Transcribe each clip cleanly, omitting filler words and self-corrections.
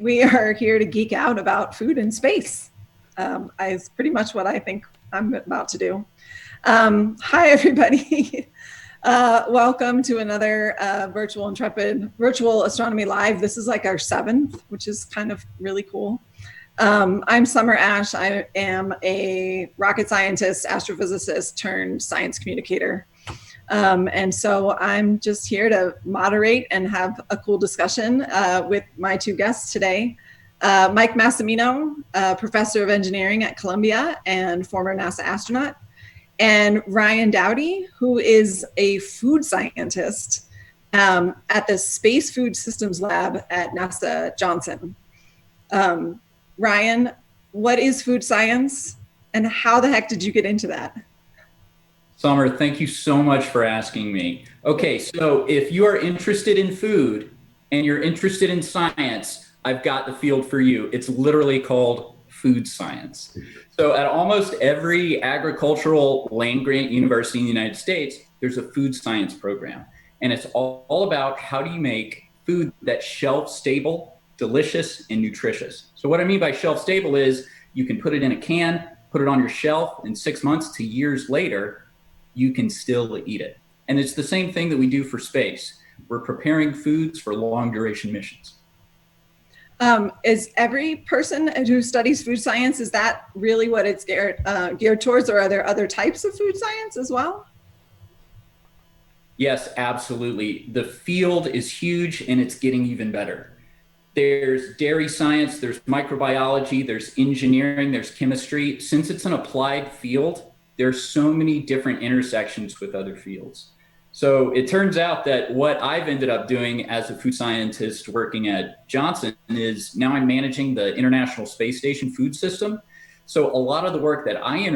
We are here to geek out about food and space. Is pretty much what I think I'm about to do. Hi, everybody. Welcome to another virtual Intrepid Virtual Astronomy Live. This is like our 7th, which is kind of really cool. I'm Summer Ash. I am a rocket scientist, astrophysicist turned science communicator. And so I'm just here to moderate and have a cool discussion with my two guests today. Mike Massimino, professor of engineering at Columbia and former NASA astronaut, and Ryan Dowdy, who is a food scientist at the Space Food Systems Lab at NASA Johnson. Ryan, what is food science and how the heck did you get into that? Summer, thank you so much for asking me. Okay, so if you are interested in food and you're interested in science, I've got the field for you. It's literally called food science. So at almost every agricultural land-grant university in the United States, there's a food science program. And it's all about how do you make food that's shelf-stable, delicious, and nutritious. So what I mean by shelf-stable is you can put it in a can, put it on your shelf, and 6 months to years later, you can still eat it. And it's the same thing that we do for space. We're preparing foods for long duration missions. Is every person who studies food science, is that really what it's geared towards, or are there other types of food science as well? Yes, absolutely. The field is huge and it's getting even better. There's dairy science, there's microbiology, there's engineering, there's chemistry. Since it's an applied field, there's so many different intersections with other fields. So it turns out that what I've ended up doing as a food scientist working at Johnson is now I'm managing the International Space Station food system. So a lot of the work that I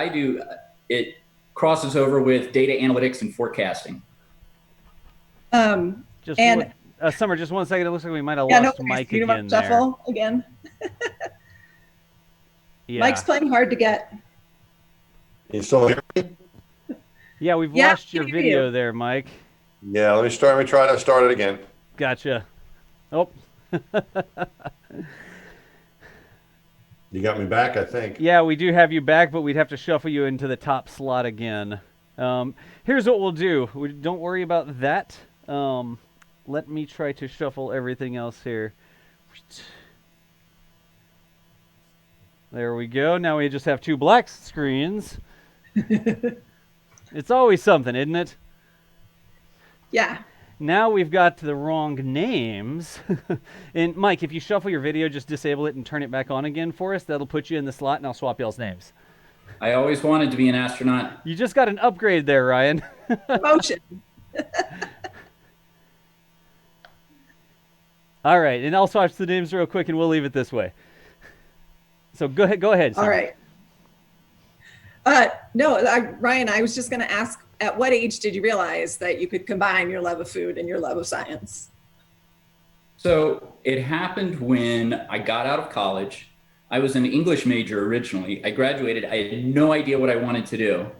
do, it crosses over with data analytics and forecasting. Summer, just 1 second. It looks like we might have lost Mike again there. Shuffle again. Yeah. Mike's playing hard to get. You still hear me? Yeah, we've lost your video there, Mike. Yeah, let me try to start it again. Gotcha. Oh. You got me back, I think. Yeah, we do have you back, but we'd have to shuffle you into the top slot again. Here's what we'll do. Don't worry about that. Let me try to shuffle everything else here. There we go. Now we just have 2 black screens. It's always something, isn't it? Yeah. Now we've got the wrong names. And Mike, if you shuffle your video, just disable it and turn it back on again for us. That'll put you in the slot, and I'll swap y'all's names. I always wanted to be an astronaut. You just got an upgrade there, Ryan. Promotion. All right, and I'll swatch the names real quick, and we'll leave it this way. So go ahead. All right. Ryan, I was just going to ask, at what age did you realize that you could combine your love of food and your love of science? So it happened when I got out of college. I was an English major originally. I graduated. I had no idea what I wanted to do.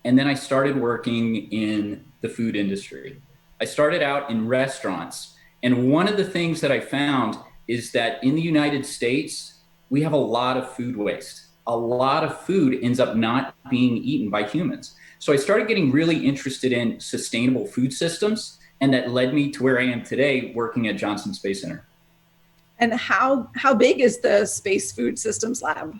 And then I started working in the food industry. I started out in restaurants. And one of the things that I found is that in the United States, we have a lot of food waste. A lot of food ends up not being eaten by humans. So I started getting really interested in sustainable food systems, and that led me to where I am today, working at Johnson Space Center. And how big is the Space Food Systems Lab?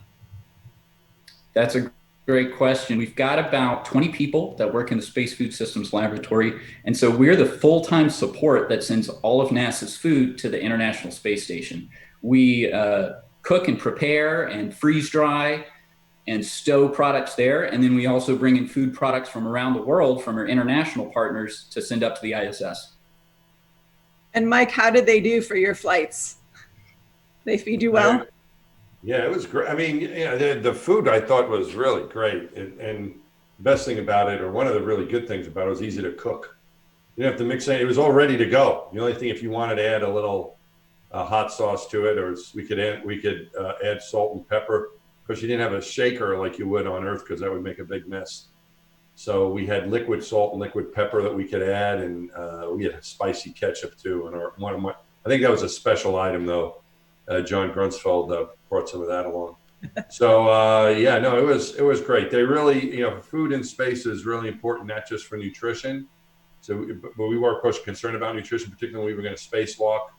That's a great question. We've got about 20 people that work in the Space Food Systems Laboratory. And so we're the full-time support that sends all of NASA's food to the International Space Station. We cook and prepare and freeze dry and stow products there. And then we also bring in food products from around the world from our international partners to send up to the ISS. And Mike, how did they do for your flights? They feed you well? Yeah, it was great. I mean, the food I thought was really great. And the best thing about it, or one of the really good things about it, was easy to cook. You didn't have to mix it. It was all ready to go. The only thing, if you wanted to add a little hot sauce to it, or we could add salt and pepper, because you didn't have a shaker like you would on Earth, because that would make a big mess. So we had liquid salt and liquid pepper that we could add, and we had spicy ketchup too. And I think that was a special item though. John Grunsfeld brought some of that along. So yeah, no, it was great. They really, food in space is really important, not just for nutrition. So, but we were of course concerned about nutrition, particularly when we were going to spacewalk.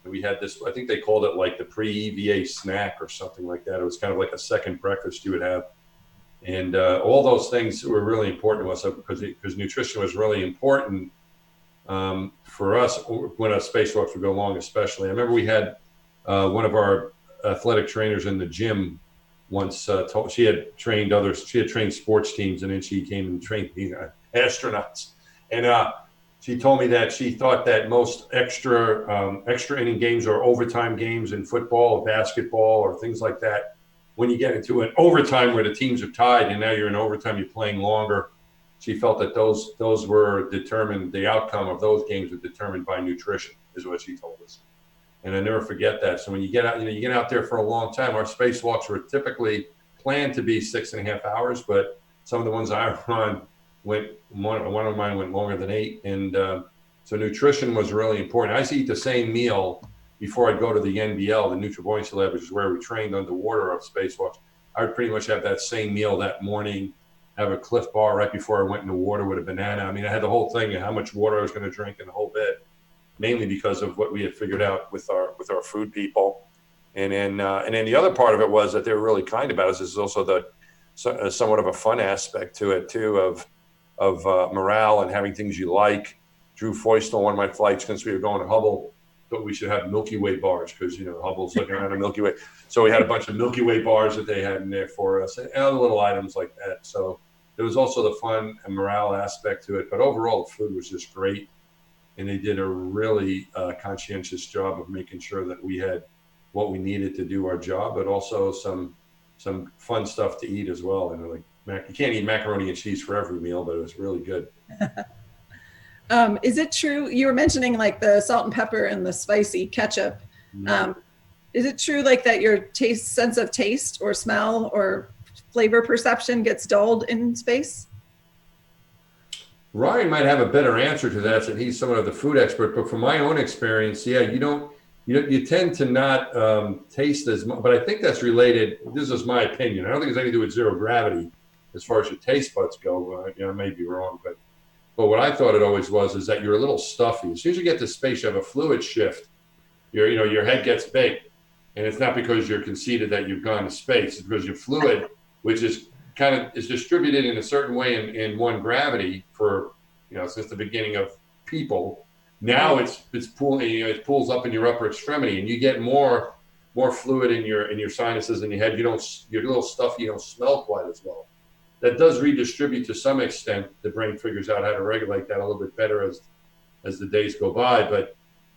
And we had this, I think they called it like the pre-EVA snack or something like that. It was kind of like a second breakfast you would have. And all those things were really important to us because nutrition was really important for us when our spacewalks would go long, especially. I remember we had one of our athletic trainers in the gym once she had trained sports teams, and then she came and trained astronauts. And she told me that she thought that most extra inning games or overtime games in football or basketball or things like that, when you get into an overtime where the teams are tied and now you're in overtime, you're playing longer, she felt that those were determined, the outcome of those games were determined by nutrition, is what she told us. And I never forget that. So when you get out, you get out there for a long time. Our spacewalks were typically planned to be 6.5 hours, but some of the ones I run one of mine went longer than 8. And so nutrition was really important. I used to eat the same meal before I'd go to the NBL, the Nutribuoyancy Lab, which is where we trained underwater of spacewalks. I would pretty much have that same meal that morning, have a Cliff Bar right before I went in the water with a banana. I mean, I had the whole thing and how much water I was going to drink and the whole bit, mainly because of what we had figured out with our food people. And then the other part of it was that they were really kind about us. There's also somewhat of a fun aspect to it too, of morale and having things you like. Drew Foist on one of my flights, since we were going to Hubble, thought we should have Milky Way bars because Hubble's looking around the Milky Way. So we had a bunch of Milky Way bars that they had in there for us and other little items like that. So there was also the fun and morale aspect to it. But overall, the food was just great. And they did a really conscientious job of making sure that we had what we needed to do our job, but also some fun stuff to eat as well. And you can't eat macaroni and cheese for every meal, but it was really good. Is it true, you were mentioning like the salt and pepper and the spicy ketchup. Is it true like that your sense of taste or smell or flavor perception gets dulled in space? Ryan might have a better answer to that, since he's somewhat of the food expert. But from my own experience, yeah, you tend to not taste as much. But I think that's related. This is my opinion. I don't think it's anything to do with zero gravity as far as your taste buds go. I may be wrong, but what I thought it always was is that you're a little stuffy. As soon as you get to space, you have a fluid shift. Your head gets big, and it's not because you're conceited that you've gone to space. It's because your fluid, which is is distributed in a certain way in one gravity for since the beginning of people. Now it's pooling, it pulls up in your upper extremity, and you get more fluid in your sinuses in your head. You're a little stuffy. You don't smell quite as well. That does redistribute to some extent. The brain figures out how to regulate that a little bit better as the days go by.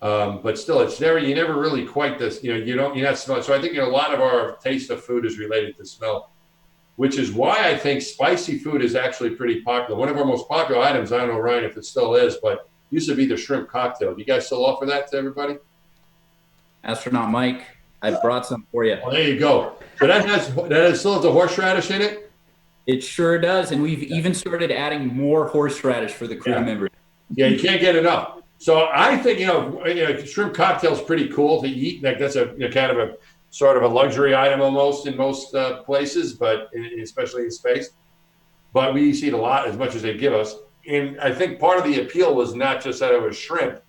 But still, you never really quite this. You're not smelling. So I think a lot of our taste of food is related to smell, which is why I think spicy food is actually pretty popular. One of our most popular items, I don't know, Ryan, if it still is, but used to be the shrimp cocktail. Do you guys still offer that to everybody? Astronaut Mike, I brought some for you. Well, there you go. So that still has the horseradish in it? It sure does. And we've even started adding more horseradish for the crew members. Yeah, you can't get enough. So I think, shrimp cocktail is pretty cool to eat. Like that's a kind of a sort of a luxury item almost in most places, but especially in space. But we eat a lot, as much as they give us. And I think part of the appeal was not just that it was shrimp,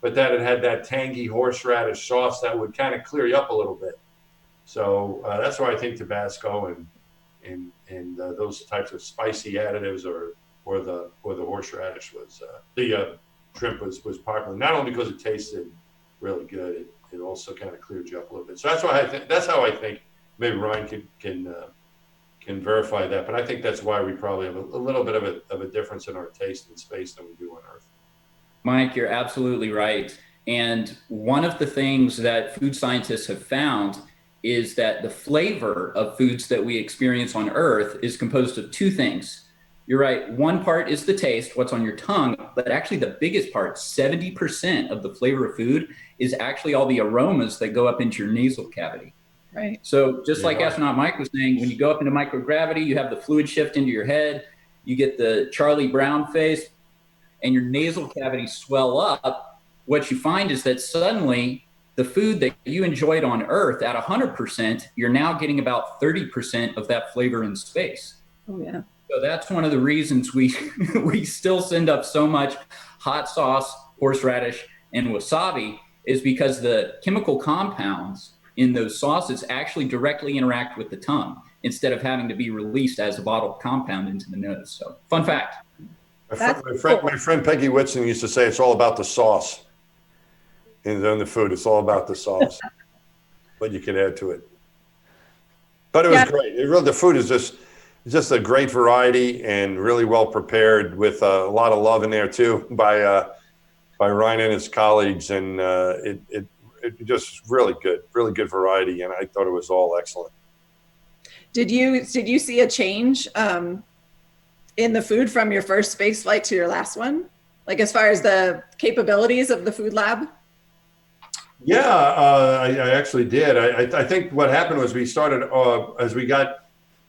but that it had that tangy horseradish sauce that would kind of clear you up a little bit. So that's why I think Tabasco and those types of spicy additives or the horseradish was the shrimp was popular. Not only because it tasted really good, it also kind of cleared you up a little bit. So that's how I think. Maybe Ryan can verify that, but I think that's why we probably have a little bit of a difference in our taste in space than we do on Earth. Mike, you're absolutely right. And one of the things that food scientists have found is that the flavor of foods that we experience on Earth is composed of two things. You're right. One part is the taste, what's on your tongue, but actually the biggest part, 70% of the flavor of food is actually all the aromas that go up into your nasal cavity. Right. So just like Astronaut Mike was saying, when you go up into microgravity, you have the fluid shift into your head, you get the Charlie Brown face, and your nasal cavity swell up, what you find is that suddenly the food that you enjoyed on Earth at 100%, you're now getting about 30% of that flavor in space. Oh, yeah. So that's one of the reasons we we still send up so much hot sauce, horseradish, and wasabi, is because the chemical compounds in those sauces actually directly interact with the tongue instead of having to be released as a bottled compound into the nose. So, fun fact. My friend Peggy Whitson used to say it's all about the sauce. And on the food, it's all about the sauce. What you can add to it. But it was great. The food is just a great variety and really well prepared with a lot of love in there too by Ryan and his colleagues, and it just really good variety, and I thought it was all excellent. Did you see a change in the food from your first space flight to your last one? Like as far as the capabilities of the food lab? Yeah, I actually did. I think what happened was we started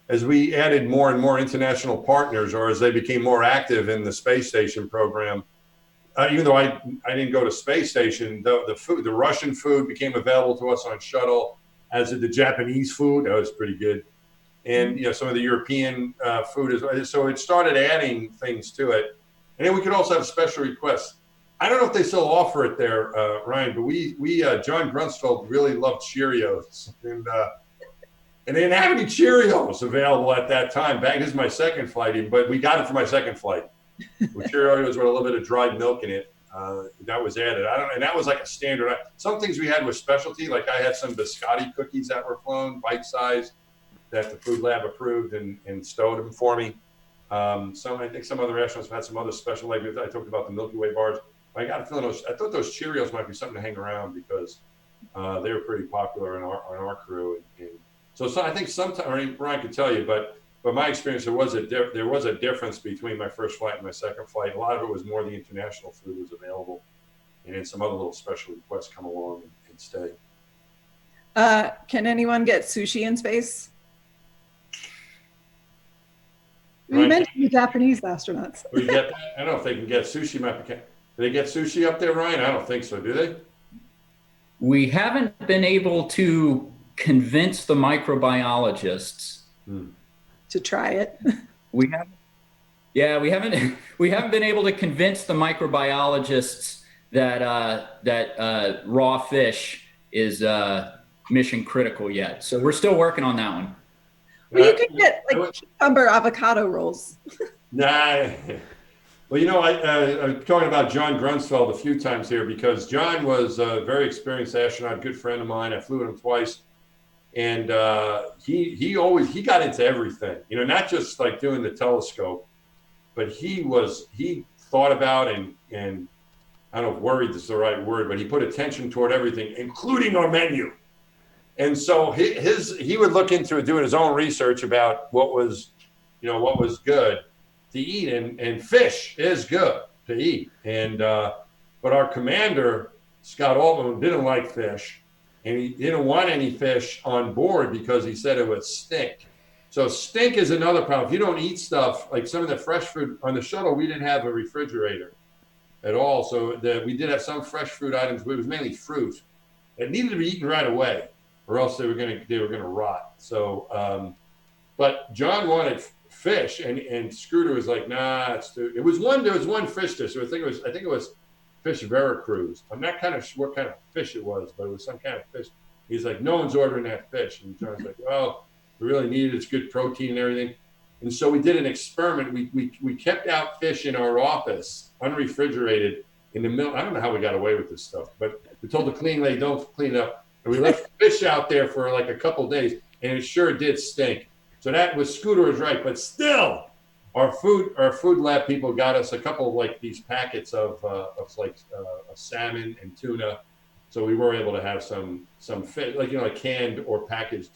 as we added more and more international partners, or as they became more active in the space station program. Even though I didn't go to space station, the Russian food became available to us on shuttle, as did the Japanese food. That was pretty good, and some of the European food as well. So it started adding things to it, and then we could also have special requests. I don't know if they still offer it there, Ryan, but we John Grunsfeld really loved Cheerios, and they didn't have any Cheerios available at that time. This is my second flight, but we got it for my second flight. With Cheerios with a little bit of dried milk in it, that was added. And that was like a standard. Some things we had was specialty, like I had some biscotti cookies that were flown, bite-sized, that the food lab approved and stowed them for me. I think some other restaurants have had some other special, like I talked about the Milky Way bars. I got a feeling I thought those Cheerios might be something to hang around because they were pretty popular on our crew. And so I think sometimes, Brian could tell you, but my experience, there was a difference between my first flight and my second flight. A lot of it was more the international food was available, and then some other little special requests come along and stay. Can anyone get sushi in space? Right. You mentioned the Japanese astronauts. I don't know if they can get sushi. Do they get sushi up there, Ryan? I don't think so. Do they? We haven't been able to convince the microbiologists to try it. We haven't been able to convince the microbiologists that raw fish is mission critical yet. So we're still working on that one. Well, you can get like cucumber avocado rolls. Nah. Well, I'm talking about John Grunsfeld a few times here because John was a very experienced astronaut, good friend of mine. I flew with him twice. And he got into everything, not just like doing the telescope, but he thought about and I don't know if worried is the right word, but he put attention toward everything, including our menu. And so he would look into it, doing his own research about what was good to eat, and fish is good to eat. And but our commander, Scott Altman, didn't like fish. And he didn't want any fish on board because he said it would stink. So stink is another problem. If you don't eat stuff, like some of the fresh food on the shuttle, we didn't have a refrigerator at all. So we did have some fresh food items, but it was mainly fruit. It needed to be eaten right away, or else they were gonna rot. So, but John wanted fish, and Scooter was like, nah, there was one fish dish. So I think it was fish Veracruz. I'm not kind of sure what kind of fish it was, but it was some kind of fish. He's like, no one's ordering that fish. And John's like, well, we really need it. It's good protein and everything. And so we did an experiment. We kept out fish in our office, unrefrigerated, in the middle. I don't know how we got away with this stuff, but we told the cleaning lady, don't clean it up. And we left fish out there for like a couple of days, and it sure did stink. So that was, Scooter was right, but still, our food lab people got us a couple of like these packets of salmon and tuna, so we were able to have some fish, like canned or packaged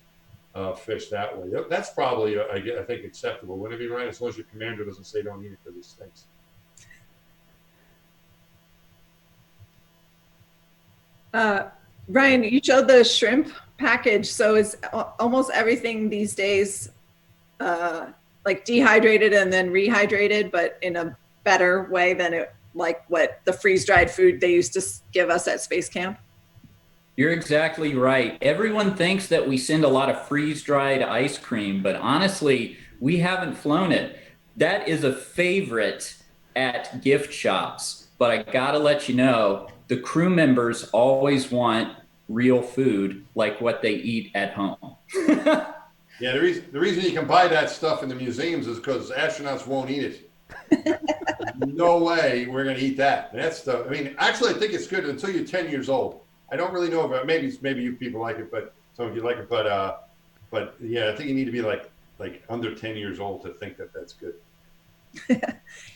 fish that way. That's probably I think acceptable. Wouldn't it be right? As long as your commander doesn't say don't eat it because it stinks. Ryan, you showed the shrimp package. So is almost everything these days like dehydrated and then rehydrated, but in a better way than it like what the freeze-dried food they used to give us at space camp? You're exactly right. Everyone thinks that we send a lot of freeze-dried ice cream, but honestly, we haven't flown it. That is a favorite at gift shops, but I gotta let you know, the crew members always want real food like what they eat at home. Yeah, the reason you can buy that stuff in the museums is because astronauts won't eat it. No way we're going to eat that. That stuff. I mean, actually, I think it's good until you're 10 years old. I don't really know about maybe you people like it, but some of you like it. But yeah, I think you need to be like under 10 years old to think that that's good.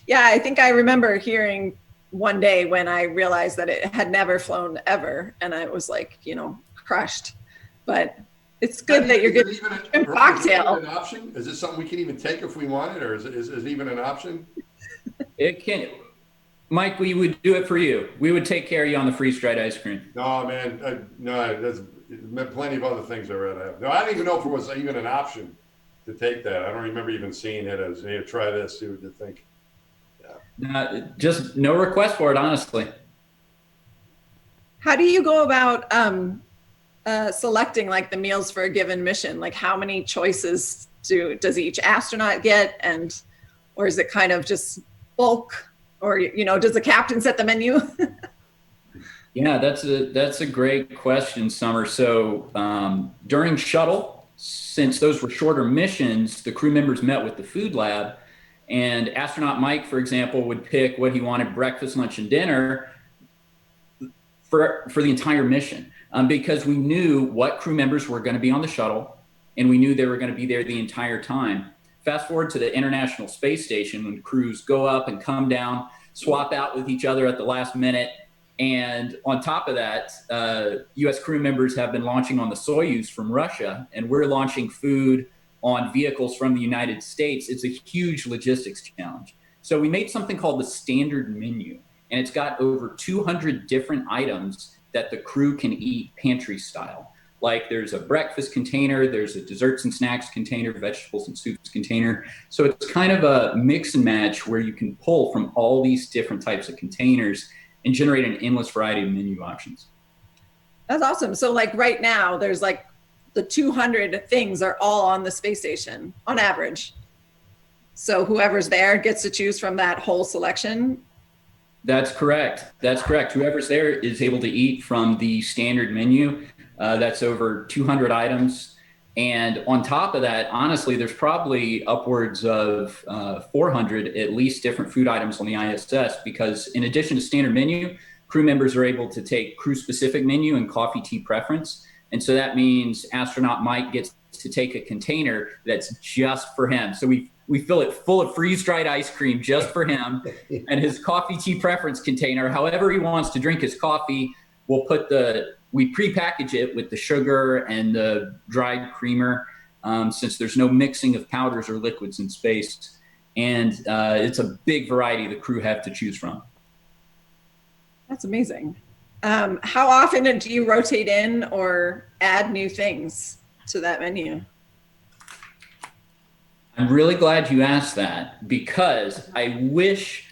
Yeah, I think I remember hearing one day when I realized that it had never flown ever, and I was like, crushed. But it's good that you're getting a cocktail. Is it an option? Is this something we can even take if we want it, or is it even an option? It can. Mike, we would do it for you. We would take care of you on the freeze-dried ice cream. No, man. No, there's plenty of other things I'd rather have. No, I don't even know if it was even an option to take that. I don't remember even seeing it as, hey, try this, see what you think. Yeah. Just no request for it, honestly. How do you go about selecting like the meals for a given mission? Like how many choices does each astronaut get, or is it kind of just bulk, or does the captain set the menu? Yeah, that's a great question, Summer. So during shuttle, since those were shorter missions, the crew members met with the food lab, and astronaut Mike, for example, would pick what he wanted breakfast, lunch, and dinner for the entire mission, because we knew what crew members were going to be on the shuttle, and we knew they were going to be there the entire time. Fast forward to the International Space Station, when crews go up and come down, swap out with each other at the last minute. And on top of that, U.S. crew members have been launching on the Soyuz from Russia, and we're launching food on vehicles from the United States. It's a huge logistics challenge. So we made something called the standard menu, and it's got over 200 different items that the crew can eat pantry style. Like there's a breakfast container, there's a desserts and snacks container, vegetables and soups container. So it's kind of a mix and match where you can pull from all these different types of containers and generate an endless variety of menu options. That's awesome. So like right now, there's like the 200 things are all on the space station on average. So whoever's there gets to choose from that whole selection. That's correct. Whoever's there is able to eat from the standard menu. That's over 200 items. And on top of that, honestly, there's probably upwards of 400 at least different food items on the ISS, because in addition to standard menu, crew members are able to take crew specific menu and coffee tea preference. And so that means astronaut Mike gets to take a container that's just for him. So we fill it full of freeze-dried ice cream just for him, and his coffee tea preference container, however he wants to drink his coffee, we prepackage it with the sugar and the dried creamer, since there's no mixing of powders or liquids in space. And it's a big variety the crew have to choose from. That's amazing. How often do you rotate in or add new things to that menu? I'm really glad you asked that, because I wish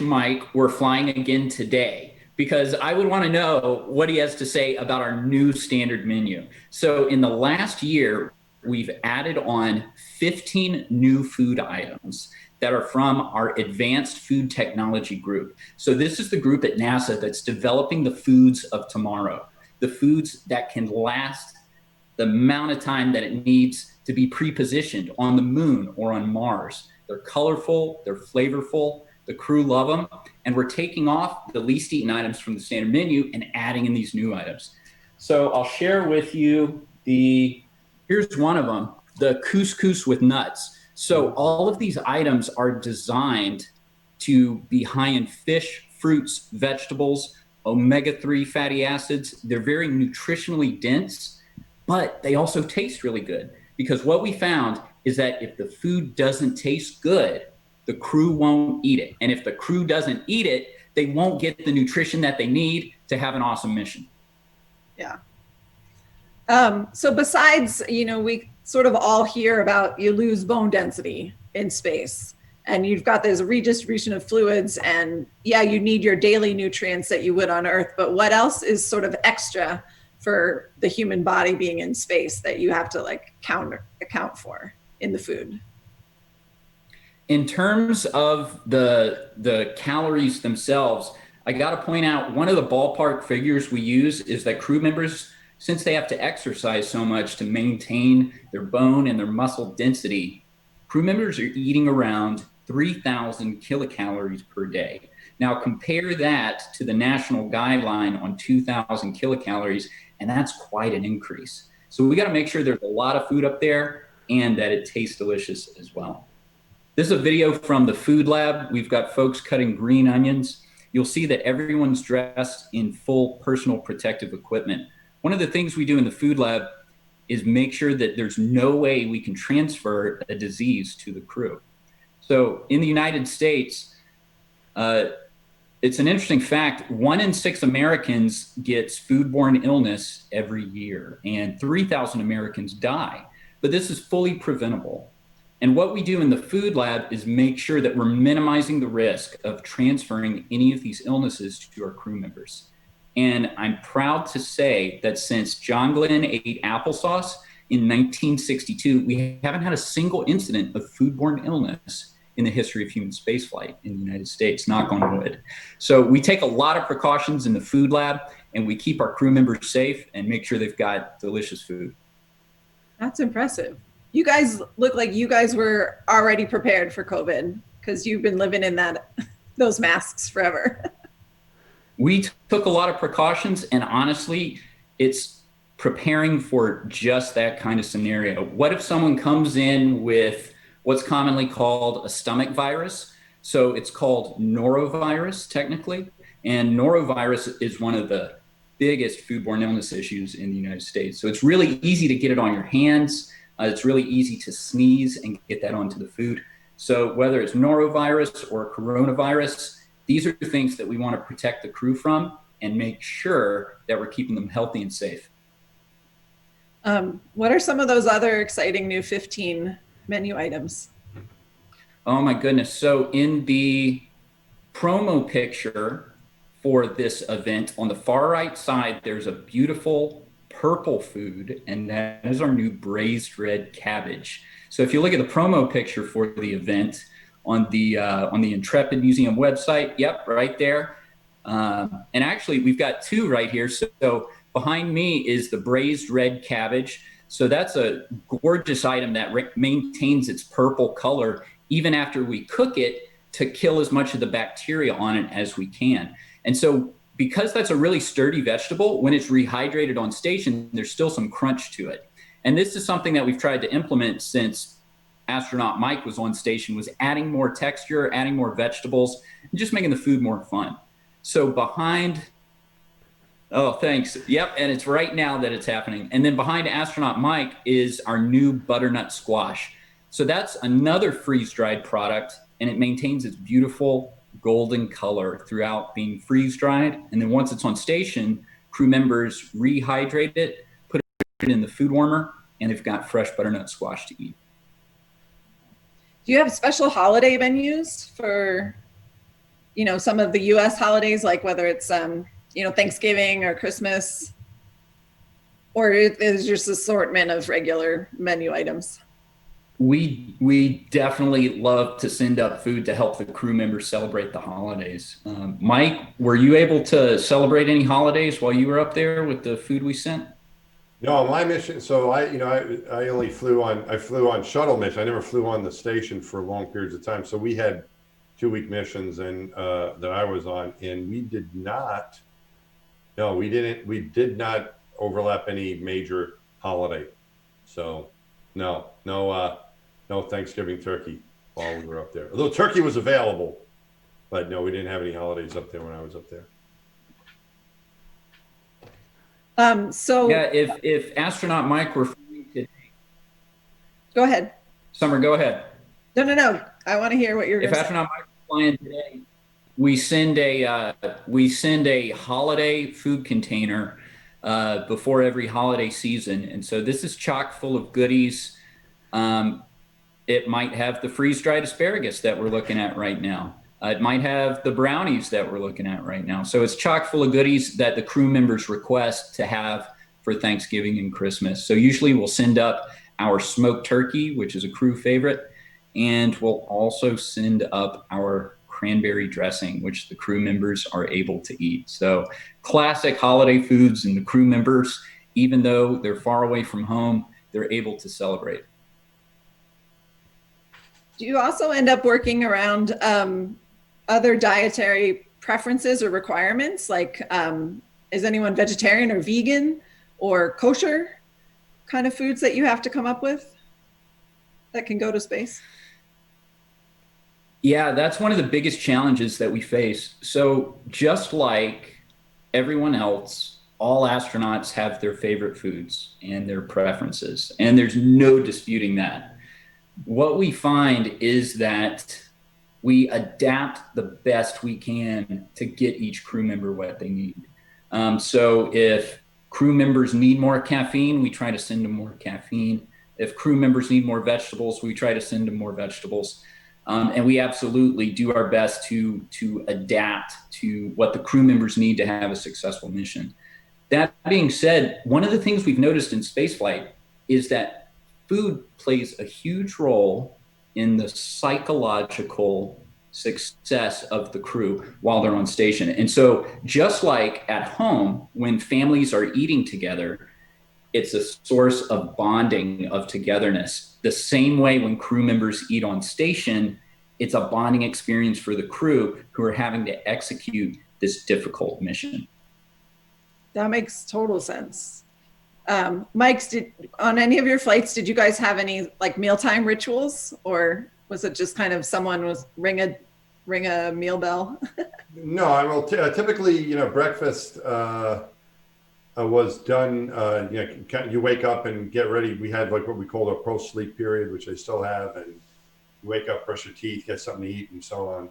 Mike were flying again today, because I would want to know what he has to say about our new standard menu. So in the last year, we've added on 15 new food items that are from our advanced food technology group. So this is the group at NASA that's developing the foods of tomorrow, the foods that can last the amount of time that it needs to be pre-positioned on the moon or on Mars. They're colorful, they're flavorful, the crew love them, and we're taking off the least eaten items from the standard menu and adding in these new items. So I'll share with you here's one of them, the couscous with nuts. So all of these items are designed to be high in fish, fruits, vegetables, omega-3 fatty acids. They're very nutritionally dense, but they also taste really good, because what we found is that if the food doesn't taste good, the crew won't eat it. And if the crew doesn't eat it, they won't get the nutrition that they need to have an awesome mission. Yeah. So besides, we sort of all hear about you lose bone density in space. and you've got this redistribution of fluids, and yeah, you need your daily nutrients that you would on Earth, but what else is sort of extra for the human body being in space that you have to like account for in the food? In terms of the calories themselves, I got to point out one of the ballpark figures we use is that crew members, since they have to exercise so much to maintain their bone and their muscle density, crew members are eating around 3,000 kilocalories per day. Now compare that to the national guideline on 2,000 kilocalories, and that's quite an increase. So we got to make sure there's a lot of food up there and that it tastes delicious as well. This is a video from the food lab. We've got folks cutting green onions. You'll see that everyone's dressed in full personal protective equipment. One of the things we do in the food lab is make sure that there's no way we can transfer a disease to the crew. So in the United States, it's an interesting fact, 1 in 6 Americans gets foodborne illness every year, and 3,000 Americans die. But this is fully preventable. And what we do in the food lab is make sure that we're minimizing the risk of transferring any of these illnesses to our crew members. And I'm proud to say that since John Glenn ate applesauce in 1962, we haven't had a single incident of foodborne illness in the history of human spaceflight in the United States, knock on wood. So we take a lot of precautions in the food lab, and we keep our crew members safe and make sure they've got delicious food. That's impressive. You guys look like you guys were already prepared for COVID because you've been living in those masks forever. We took a lot of precautions, and honestly, it's preparing for just that kind of scenario. What if someone comes in with what's commonly called a stomach virus? So it's called Norovirus technically, and Norovirus is one of the biggest foodborne illness issues in the United States. So it's really easy to get it on your hands. It's really easy to sneeze and get that onto the food. So whether it's norovirus or coronavirus, these are things that we want to protect the crew from and make sure that we're keeping them healthy and safe. What are some of those other exciting new 15 menu items? Oh my goodness. So in the promo picture for this event, on the far right side, there's a beautiful purple food, and that is our new braised red cabbage. So if you look at the promo picture for the event on the Intrepid Museum website, yep, right there. And actually, we've got two right here. So behind me is the braised red cabbage. So that's a gorgeous item that maintains its purple color even after we cook it to kill as much of the bacteria on it as we can. And so because that's a really sturdy vegetable, when it's rehydrated on station, there's still some crunch to it. And this is something that we've tried to implement since Astronaut Mike was on station, was adding more texture, adding more vegetables, and just making the food more fun. So behind, oh, thanks. Yep, and it's right now that it's happening. And then behind Astronaut Mike is our new Butternut Squash. So that's another freeze-dried product, and it maintains its beautiful golden color throughout being freeze-dried. And then once it's on station, crew members rehydrate it, put it in the food warmer, and they've got fresh butternut squash to eat. Do you have special holiday menus for, some of the US holidays, like whether it's, Thanksgiving or Christmas? Or is just assortment of regular menu items? We definitely love to send up food to help the crew members celebrate the holidays. Mike, were you able to celebrate any holidays while you were up there with the food we sent? No, my mission. So I only flew on shuttle mission. I never flew on the station for long periods of time. So we had 2-week missions and that I was on, and we did not overlap any major holiday. So no Thanksgiving turkey while we were up there. Although turkey was available, but no, we didn't have any holidays up there when I was up there. So yeah, if Astronaut Mike were flying today, go ahead. Summer, go ahead. No. I want to hear what you're. If Astronaut Mike were flying today, we send a holiday food container before every holiday season, and so this is chock full of goodies. It might have the freeze-dried asparagus that we're looking at right now. It might have the brownies that we're looking at right now. So it's chock full of goodies that the crew members request to have for Thanksgiving and Christmas. So usually we'll send up our smoked turkey, which is a crew favorite, and we'll also send up our cranberry dressing, which the crew members are able to eat. So classic holiday foods, and the crew members, even though they're far away from home, they're able to celebrate. Do you also end up working around other dietary preferences or requirements? Like, is anyone vegetarian or vegan or kosher kind of foods that you have to come up with that can go to space? Yeah, that's one of the biggest challenges that we face. So just like everyone else, all astronauts have their favorite foods and their preferences, and there's no disputing that. What we find is that we adapt the best we can to get each crew member what they need. So if crew members need more caffeine, we try to send them more caffeine. If crew members need more vegetables, we try to send them more vegetables. And we absolutely do our best to adapt to what the crew members need to have a successful mission. That being said, one of the things we've noticed in spaceflight is that food plays a huge role in the psychological success of the crew while they're on station. And so just like at home, when families are eating together, it's a source of bonding, of togetherness. The same way when crew members eat on station, it's a bonding experience for the crew who are having to execute this difficult mission. That makes total sense. Mike, on any of your flights, did you guys have any like mealtime rituals, or was it just kind of someone was ring a meal bell? No, I will typically, breakfast was done. You wake up and get ready. We had like what we call a post-sleep period, which I still have, and you wake up, brush your teeth, get something to eat, and so on.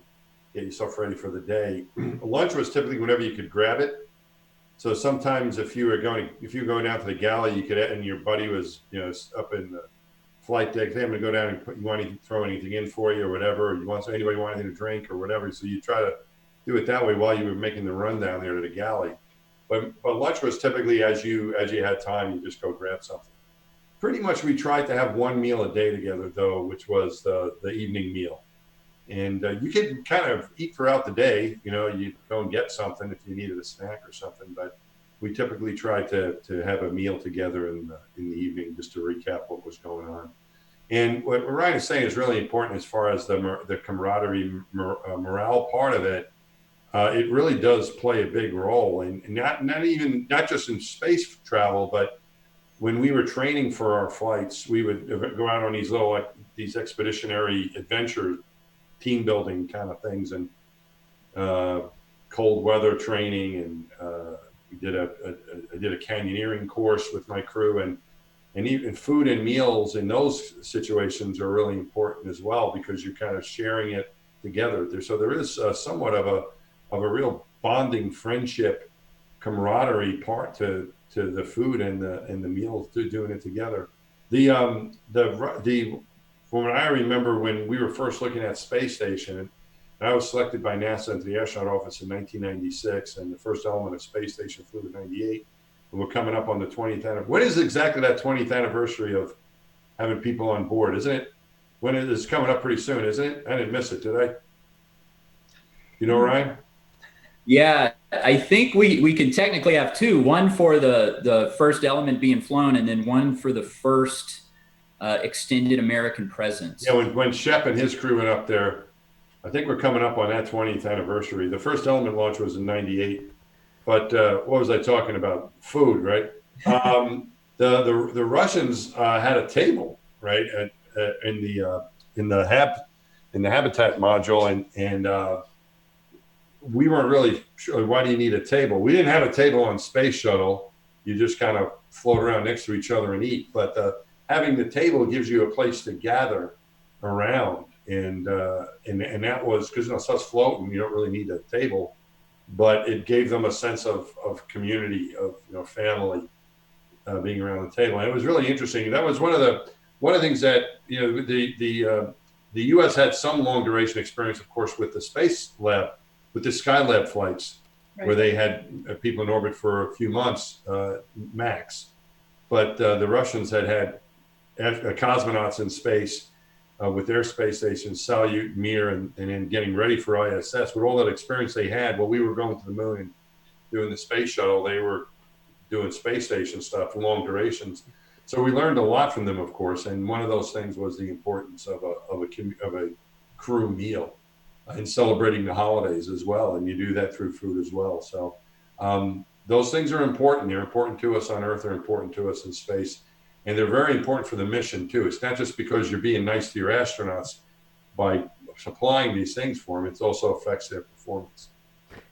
Get yourself ready for the day. Lunch was typically whenever you could grab it. So sometimes if you were going down to the galley, you could, and your buddy was, up in the flight deck, hey, I'm going to go down and you want to throw anything in for you or whatever, or anybody want anything to drink or whatever. So you try to do it that way while you were making the run down there to the galley. But lunch was typically as you had time, you just go grab something. Pretty much we tried to have one meal a day together though, which was the evening meal. And you could kind of eat throughout the day, you go and get something if you needed a snack or something, but we typically tried to have a meal together in the evening just to recap what was going on. And what Ryan is saying is really important as far as the camaraderie, morale part of it. It really does play a big role, and not just in space travel, but when we were training for our flights, we would go out on these expeditionary adventures, team building kind of things, and cold weather training, and I did a canyoneering course with my crew, and even food and meals in those situations are really important as well, because you're kind of sharing it together. So there is somewhat of a real bonding, friendship, camaraderie part to the food and the meals, to doing it together. From what I remember, when we were first looking at space station, and I was selected by NASA into the astronaut office in 1996, and the first element of space station flew in 98. And we're coming up on the 20th anniversary. When is exactly that 20th anniversary of having people on board? Isn't it? When it is coming up pretty soon, isn't it? I didn't miss it, did I? You know, Ryan? Yeah, I think we can technically have two. One for the first element being flown, and then one for the first extended American presence. Yeah, when Shep and his crew went up there, I think we're coming up on that 20th anniversary. The first element launch was in 98. But what was I talking about? Food, right? The Russians had a table, right, in the habitat module, and we weren't really sure, why do you need a table? We didn't have a table on space shuttle. You just kind of float around next to each other and eat. But having the table gives you a place to gather around, and that was because it's us floating. You don't really need a table, but it gave them a sense of community, of family, being around the table. And it was really interesting. That was one of one of the things that, the U.S. had some long duration experience, of course, with the space lab, with the Skylab flights, where they had people in orbit for a few months max. But the Russians had cosmonauts in space with their space stations, Salyut, Mir, and then getting ready for ISS. With all that experience they had, while we were going to the moon and doing the space shuttle, they were doing space station stuff, long durations. So we learned a lot from them, of course. And one of those things was the importance of a crew meal and celebrating the holidays as well. And you do that through food as well. So those things are important. They're important to us on Earth. They're important to us in space. And they're very important for the mission, too. It's not just because you're being nice to your astronauts by supplying these things for them. It also affects their performance.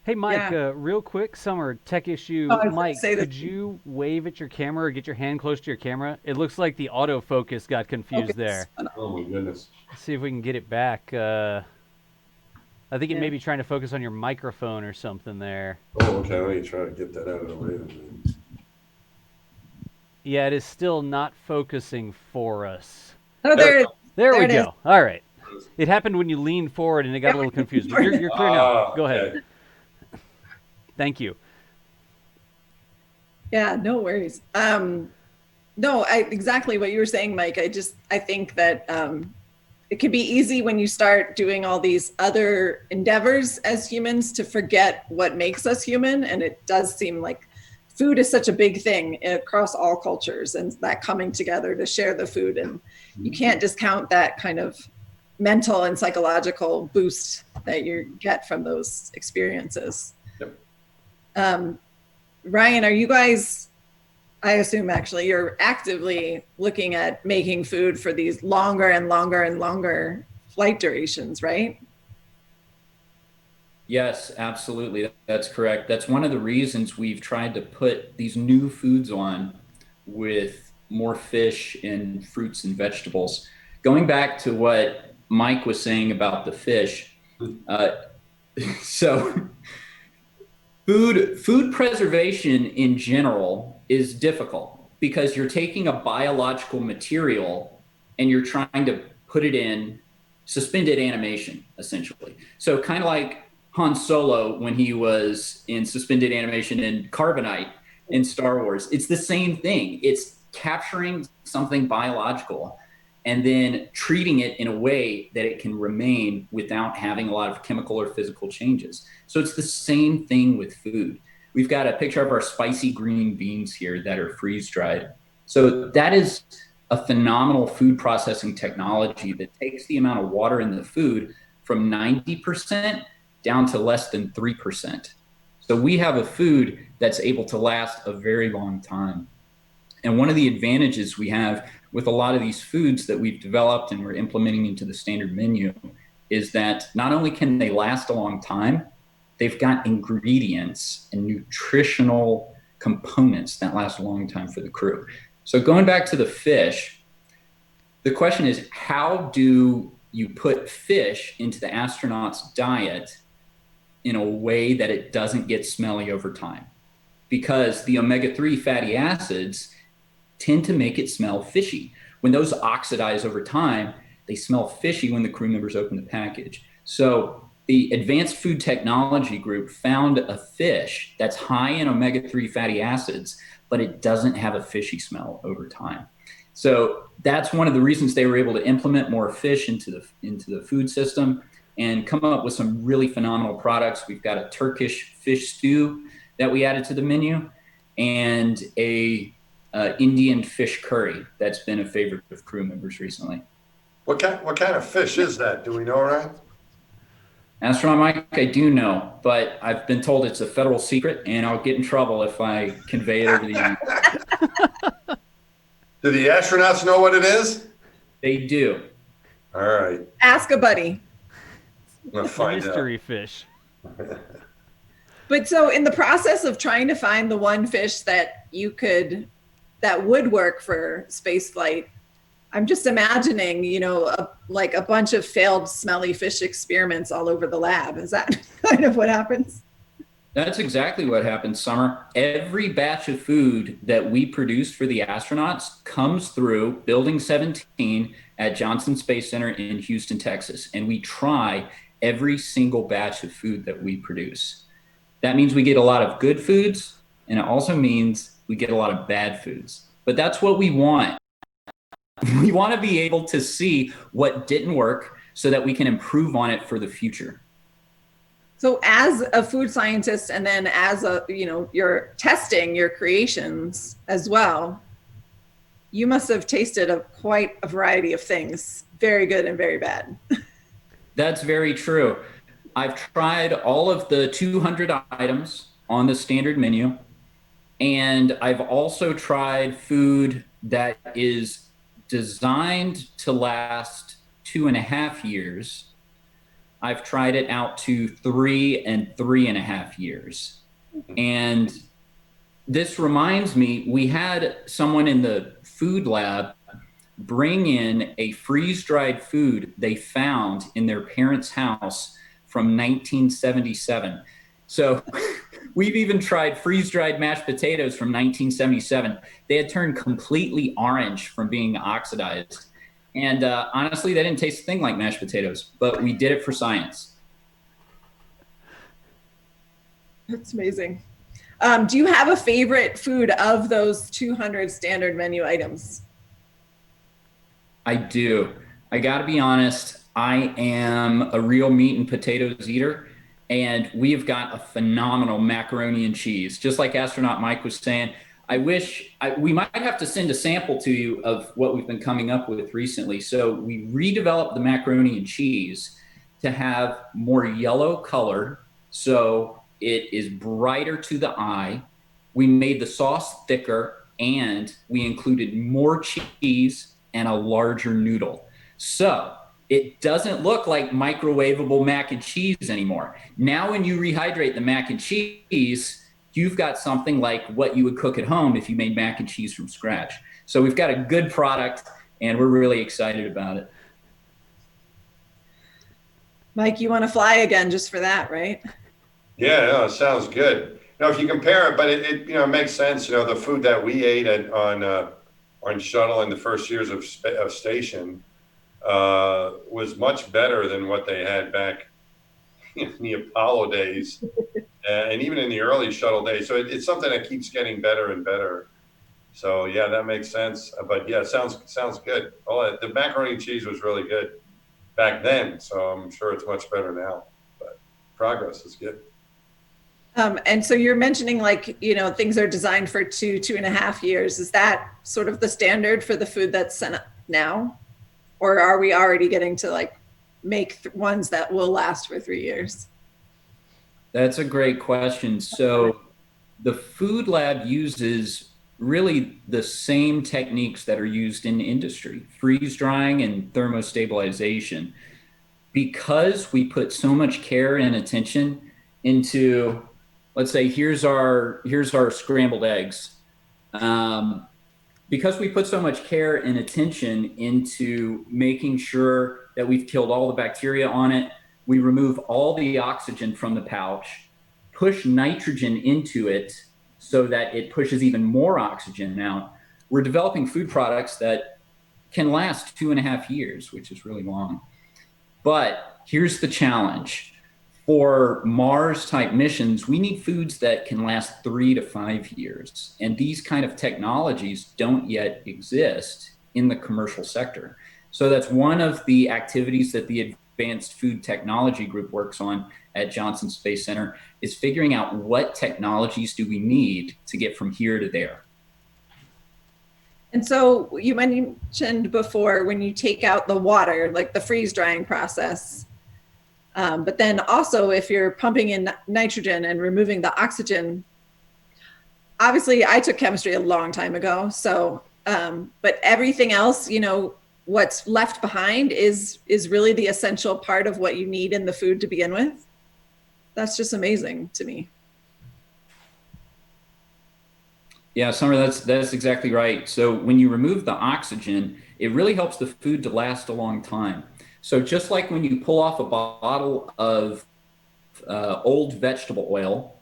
Hey, Mike, real quick, summer tech issue. Mike, could you wave at your camera or get your hand close to your camera? It looks like the autofocus got confused there. Oh, my goodness. Let's see if we can get it back. I think it may be trying to focus on your microphone or something there. Oh, okay. Let me try to get that out of the way. Yeah, it is still not focusing for us. Oh, there we go. All right. It happened when you leaned forward and it got a little confused. But you're clear now. Go ahead. Thank you. Yeah, no worries. No, exactly what you were saying, Mike. I think that it can be easy when you start doing all these other endeavors as humans to forget what makes us human. And it does seem like food is such a big thing across all cultures, and that coming together to share the food. And you can't discount that kind of mental and psychological boost that you get from those experiences. Yep. Ryan, are you guys, I assume actually you're actively looking at making food for these longer and longer and longer flight durations, right? Yes, absolutely. That's correct. That's one of the reasons we've tried to put these new foods on with more fish and fruits and vegetables. Going back to what Mike was saying about the fish, so food preservation in general is difficult because you're taking a biological material and you're trying to put it in suspended animation, essentially. So kind of like Han Solo when he was in suspended animation in Carbonite in Star Wars. It's the same thing. It's capturing something biological and then treating it in a way that it can remain without having a lot of chemical or physical changes. So it's the same thing with food. We've got a picture of our spicy green beans here that are freeze-dried. So that is a phenomenal food processing technology that takes the amount of water in the food from 90% down to less than 3%. So we have a food that's able to last a very long time. And one of the advantages we have with a lot of these foods that we've developed and we're implementing into the standard menu is that not only can they last a long time, they've got ingredients and nutritional components that last a long time for the crew. So going back to the fish, the question is, how do you put fish into the astronaut's diet in a way that it doesn't get smelly over time? Because the omega-3 fatty acids tend to make it smell fishy. When those oxidize over time, they smell fishy when the crew members open the package. So the Advanced Food Technology Group found a fish that's high in omega-3 fatty acids, but it doesn't have a fishy smell over time. So that's one of the reasons they were able to implement more fish into the food system and come up with some really phenomenal products. We've got a Turkish fish stew that we added to the menu and a Indian fish curry that's been a favorite of crew members recently. What kind of fish is that? Do we know, Ryan? Astronaut Mike, I do know, but I've been told it's a federal secret, and I'll get in trouble if I convey it over the internet. Do the astronauts know what it is? They do. All right. Ask a buddy. I'm gonna find Mystery out. fish. But so in the process of trying to find the one fish that would work for space flight, I'm just imagining, like a bunch of failed smelly fish experiments all over the lab. Is that kind of what happens? That's exactly what happened, Summer. Every batch of food that we produce for the astronauts comes through Building 17 at Johnson Space Center in Houston, Texas. And we try every single batch of food that we produce. That means we get a lot of good foods, and it also means we get a lot of bad foods. But that's what we want. We want to be able to see what didn't work so that we can improve on it for the future. So as a food scientist, and then as you're testing your creations as well, you must have tasted quite a variety of things, very good and very bad. That's very true. I've tried all of the 200 items on the standard menu, and I've also tried food that is designed to last 2.5 years. I've tried it out to 3 and 3.5 years. And this reminds me, we had someone in the food lab bring in a freeze-dried food they found in their parents' house from 1977. So we've even tried freeze-dried mashed potatoes from 1977. They had turned completely orange from being oxidized. And honestly, they didn't taste a thing like mashed potatoes, but we did it for science. That's amazing. Do you have a favorite food of those 200 standard menu items? I do. I got to be honest, I am a real meat and potatoes eater, and we've got a phenomenal macaroni and cheese. Just like Astronaut Mike was saying, I wish we might have to send a sample to you of what we've been coming up with recently. So we redeveloped the macaroni and cheese to have more yellow color, so it is brighter to the eye. We made the sauce thicker, and we included more cheese and a larger noodle. So it doesn't look like microwavable mac and cheese anymore. Now when you rehydrate the mac and cheese, you've got something like what you would cook at home if you made mac and cheese from scratch. So we've got a good product, and we're really excited about it. Mike, you want to fly again just for that, right? Yeah, no, it sounds good. If you compare it, but it makes sense. The food that we ate on shuttle in the first years of station was much better than what they had back in the Apollo days. And even in the early shuttle days. So it's something that keeps getting better and better. So yeah, that makes sense. But yeah, it sounds good. The macaroni and cheese was really good back then. So I'm sure it's much better now. But progress is good. And so you're mentioning things are designed for 2.5 years. Is that sort of the standard for the food that's sent up now? Or are we already getting to make ones that will last for 3 years? That's a great question. So the food lab uses really the same techniques that are used in industry, freeze drying and thermostabilization. Because we put so much care and attention into, let's say, here's our scrambled eggs. Because we put so much care and attention into making sure that we've killed all the bacteria on it, we remove all the oxygen from the pouch, push nitrogen into it so that it pushes even more oxygen out. We're developing food products that can last 2.5 years, which is really long. But here's the challenge. For Mars type missions, we need foods that can last 3 to 5 years. And these kind of technologies don't yet exist in the commercial sector. So that's one of the activities that the Advanced Food Technology Group works on at Johnson Space Center, is figuring out what technologies do we need to get from here to there. And so you mentioned before when you take out the water, like the freeze drying process, but then also if you're pumping in nitrogen and removing the oxygen, obviously I took chemistry a long time ago. So, but everything else, what's left behind is really the essential part of what you need in the food to begin with. That's just amazing to me. Yeah, Summer, that's exactly right. So when you remove the oxygen, it really helps the food to last a long time. So just like when you pull off a bottle of old vegetable oil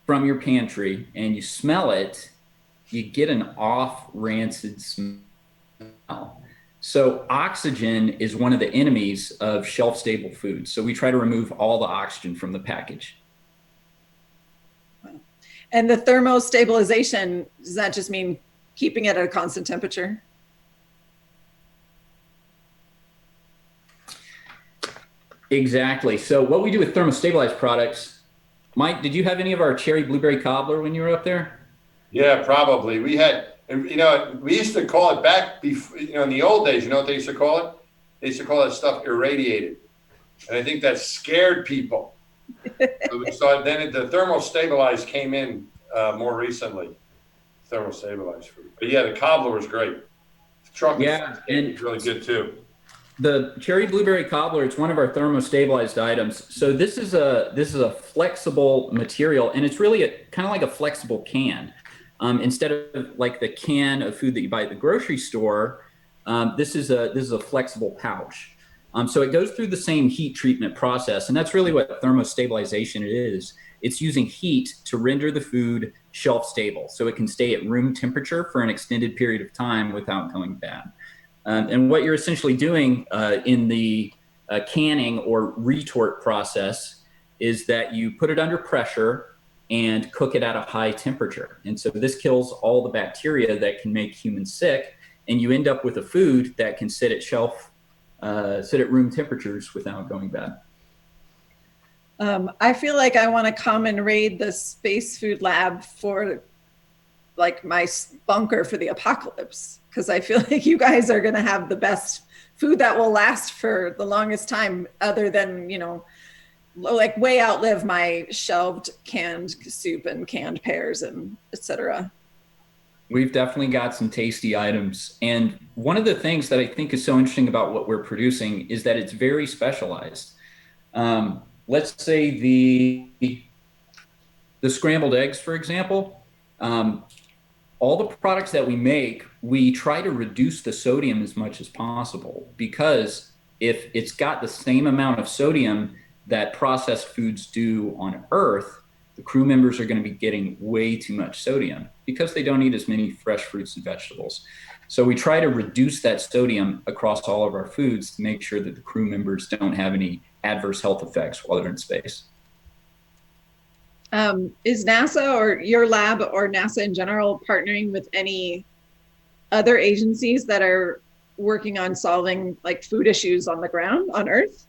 from your pantry and you smell it, you get an off rancid smell. So oxygen is one of the enemies of shelf-stable food. So we try to remove all the oxygen from the package. And the thermostabilization, does that just mean keeping it at a constant temperature? Exactly. So what we do with thermostabilized products, Mike, did you have any of our cherry blueberry cobbler when you were up there? Yeah, probably. We had, we used to call it back before, in the old days, you know what they used to call it? They used to call that stuff irradiated. And I think that scared people. So then the thermostabilized came in more recently, thermostabilized food. But yeah, the cobbler was great. The chocolate was really good too. The cherry blueberry cobbler, it's one of our thermostabilized items. So this is a flexible material, and it's really kind of like a flexible can. Instead of like the can of food that you buy at the grocery store, this is a flexible pouch. So it goes through the same heat treatment process, and that's really what thermostabilization is. It's using heat to render the food shelf stable, so it can stay at room temperature for an extended period of time without going bad. And what you're essentially doing in the canning or retort process is that you put it under pressure and cook it at a high temperature. And so this kills all the bacteria that can make humans sick, and you end up with a food that can sit at room temperatures without going bad. I feel like I want to come and raid the Space Food Lab for like my bunker for the apocalypse, because I feel like you guys are going to have the best food that will last for the longest time, other than, like way outlive my shelved canned soup and canned pears and etc. We've definitely got some tasty items. And one of the things that I think is so interesting about what we're producing is that it's very specialized. Let's say the scrambled eggs, for example. All the products that we make, we try to reduce the sodium as much as possible, because if it's got the same amount of sodium that processed foods do on Earth, the crew members are going to be getting way too much sodium because they don't eat as many fresh fruits and vegetables. So we try to reduce that sodium across all of our foods to make sure that the crew members don't have any adverse health effects while they're in space. Is NASA or your lab or NASA in general partnering with any other agencies that are working on solving like food issues on the ground on Earth?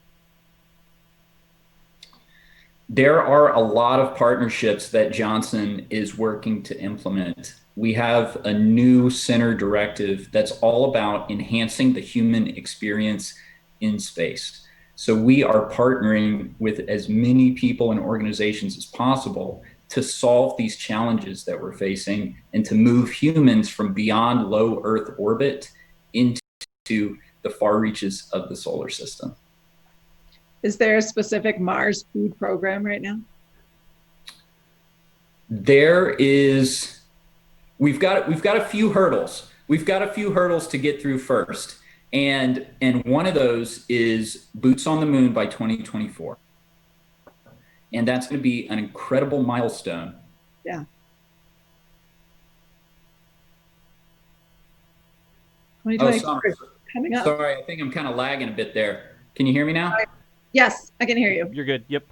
There are a lot of partnerships that Johnson is working to implement. We have a new center directive that's all about enhancing the human experience in space. So we are partnering with as many people and organizations as possible to solve these challenges that we're facing and to move humans from beyond low Earth orbit into the far reaches of the solar system. Is there a specific Mars food program right now? There is. We've got a few hurdles. We've got a few hurdles to get through first. And one of those is boots on the moon by 2024. And that's going to be an incredible milestone. Yeah. 2024 is coming up. Sorry, I think I'm kind of lagging a bit there. Can you hear me now? Yes, I can hear you. You're good. Yep.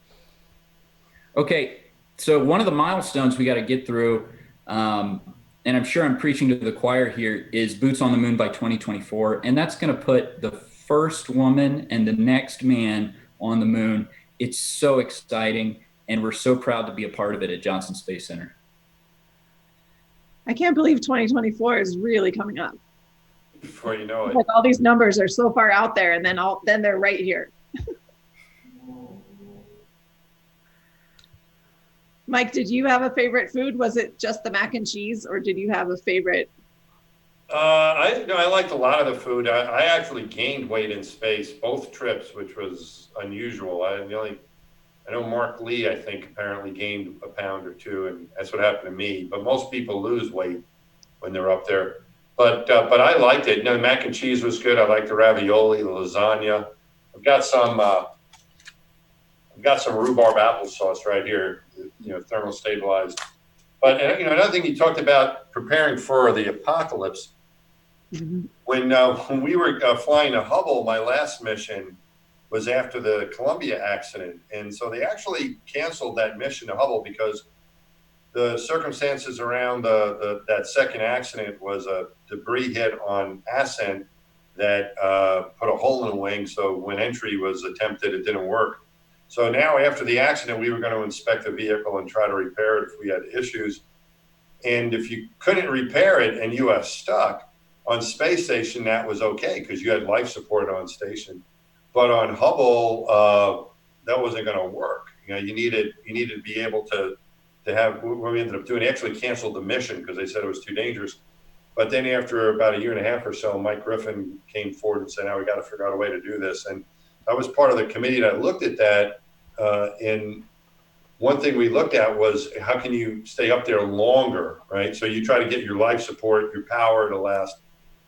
Okay. So one of the milestones we got to get through, and I'm sure I'm preaching to the choir here, is boots on the moon by 2024. And that's going to put the first woman and the next man on the moon. It's so exciting, and we're so proud to be a part of it at Johnson Space Center. I can't believe 2024 is really coming up. Before you know it. Like all these numbers are so far out there, and then they're right here. Mike, did you have a favorite food? Was it just the mac and cheese, or did you have a favorite? I liked a lot of the food. I actually gained weight in space both trips, which was unusual. I know Mark Lee, I think, apparently gained a pound or two, and that's what happened to me. But most people lose weight when they're up there. But I liked it. The mac and cheese was good. I liked the ravioli, the lasagna. I've got got some rhubarb applesauce right here, thermal stabilized. But another thing you talked about preparing for the apocalypse. Mm-hmm. When we were flying to Hubble, my last mission was after the Columbia accident, and so they actually canceled that mission to Hubble because the circumstances around that second accident was a debris hit on ascent that put a hole in the wing. So when entry was attempted, it didn't work. So now after the accident, we were going to inspect the vehicle and try to repair it if we had issues. And if you couldn't repair it and you were stuck on space station, that was okay because you had life support on station. But on Hubble, that wasn't going to work. You needed to be able to have what we ended up doing. They actually canceled the mission because they said it was too dangerous. But then after about a year and a half or so, Mike Griffin came forward and said, now we got to figure out a way to do this. And I was part of the committee that looked at that. And one thing we looked at was how can you stay up there longer, right? So you try to get your life support, your power to last.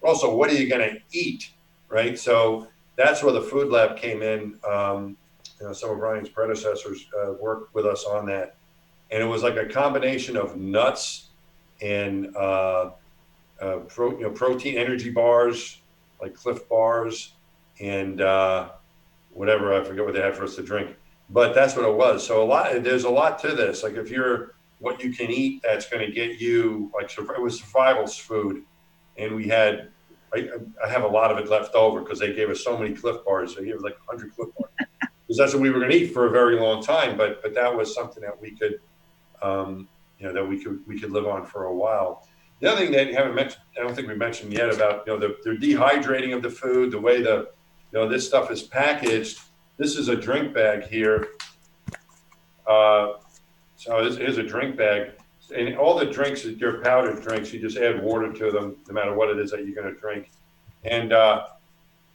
Also, what are you going to eat, right? So that's where the food lab came in. Some of Ryan's predecessors worked with us on that. And it was like a combination of nuts and protein energy bars, like Cliff bars, and whatever, I forget what they had for us to drink. But that's what it was. So there's a lot to this. Like if you're what you can eat, that's going to get you, like it was survival food. And we had, I have a lot of it left over because they gave us so many Cliff bars. They gave us like 100 Cliff bars. Because that's what we were going to eat for a very long time. But that was something that we could, that we could live on for a while. The other thing that you haven't mentioned, I don't think we mentioned yet about, the dehydrating of the food, the way this stuff is packaged. This is a drink bag here. So here's a drink bag. And all the drinks, your powdered drinks, you just add water to them, no matter what it is that you're going to drink. And,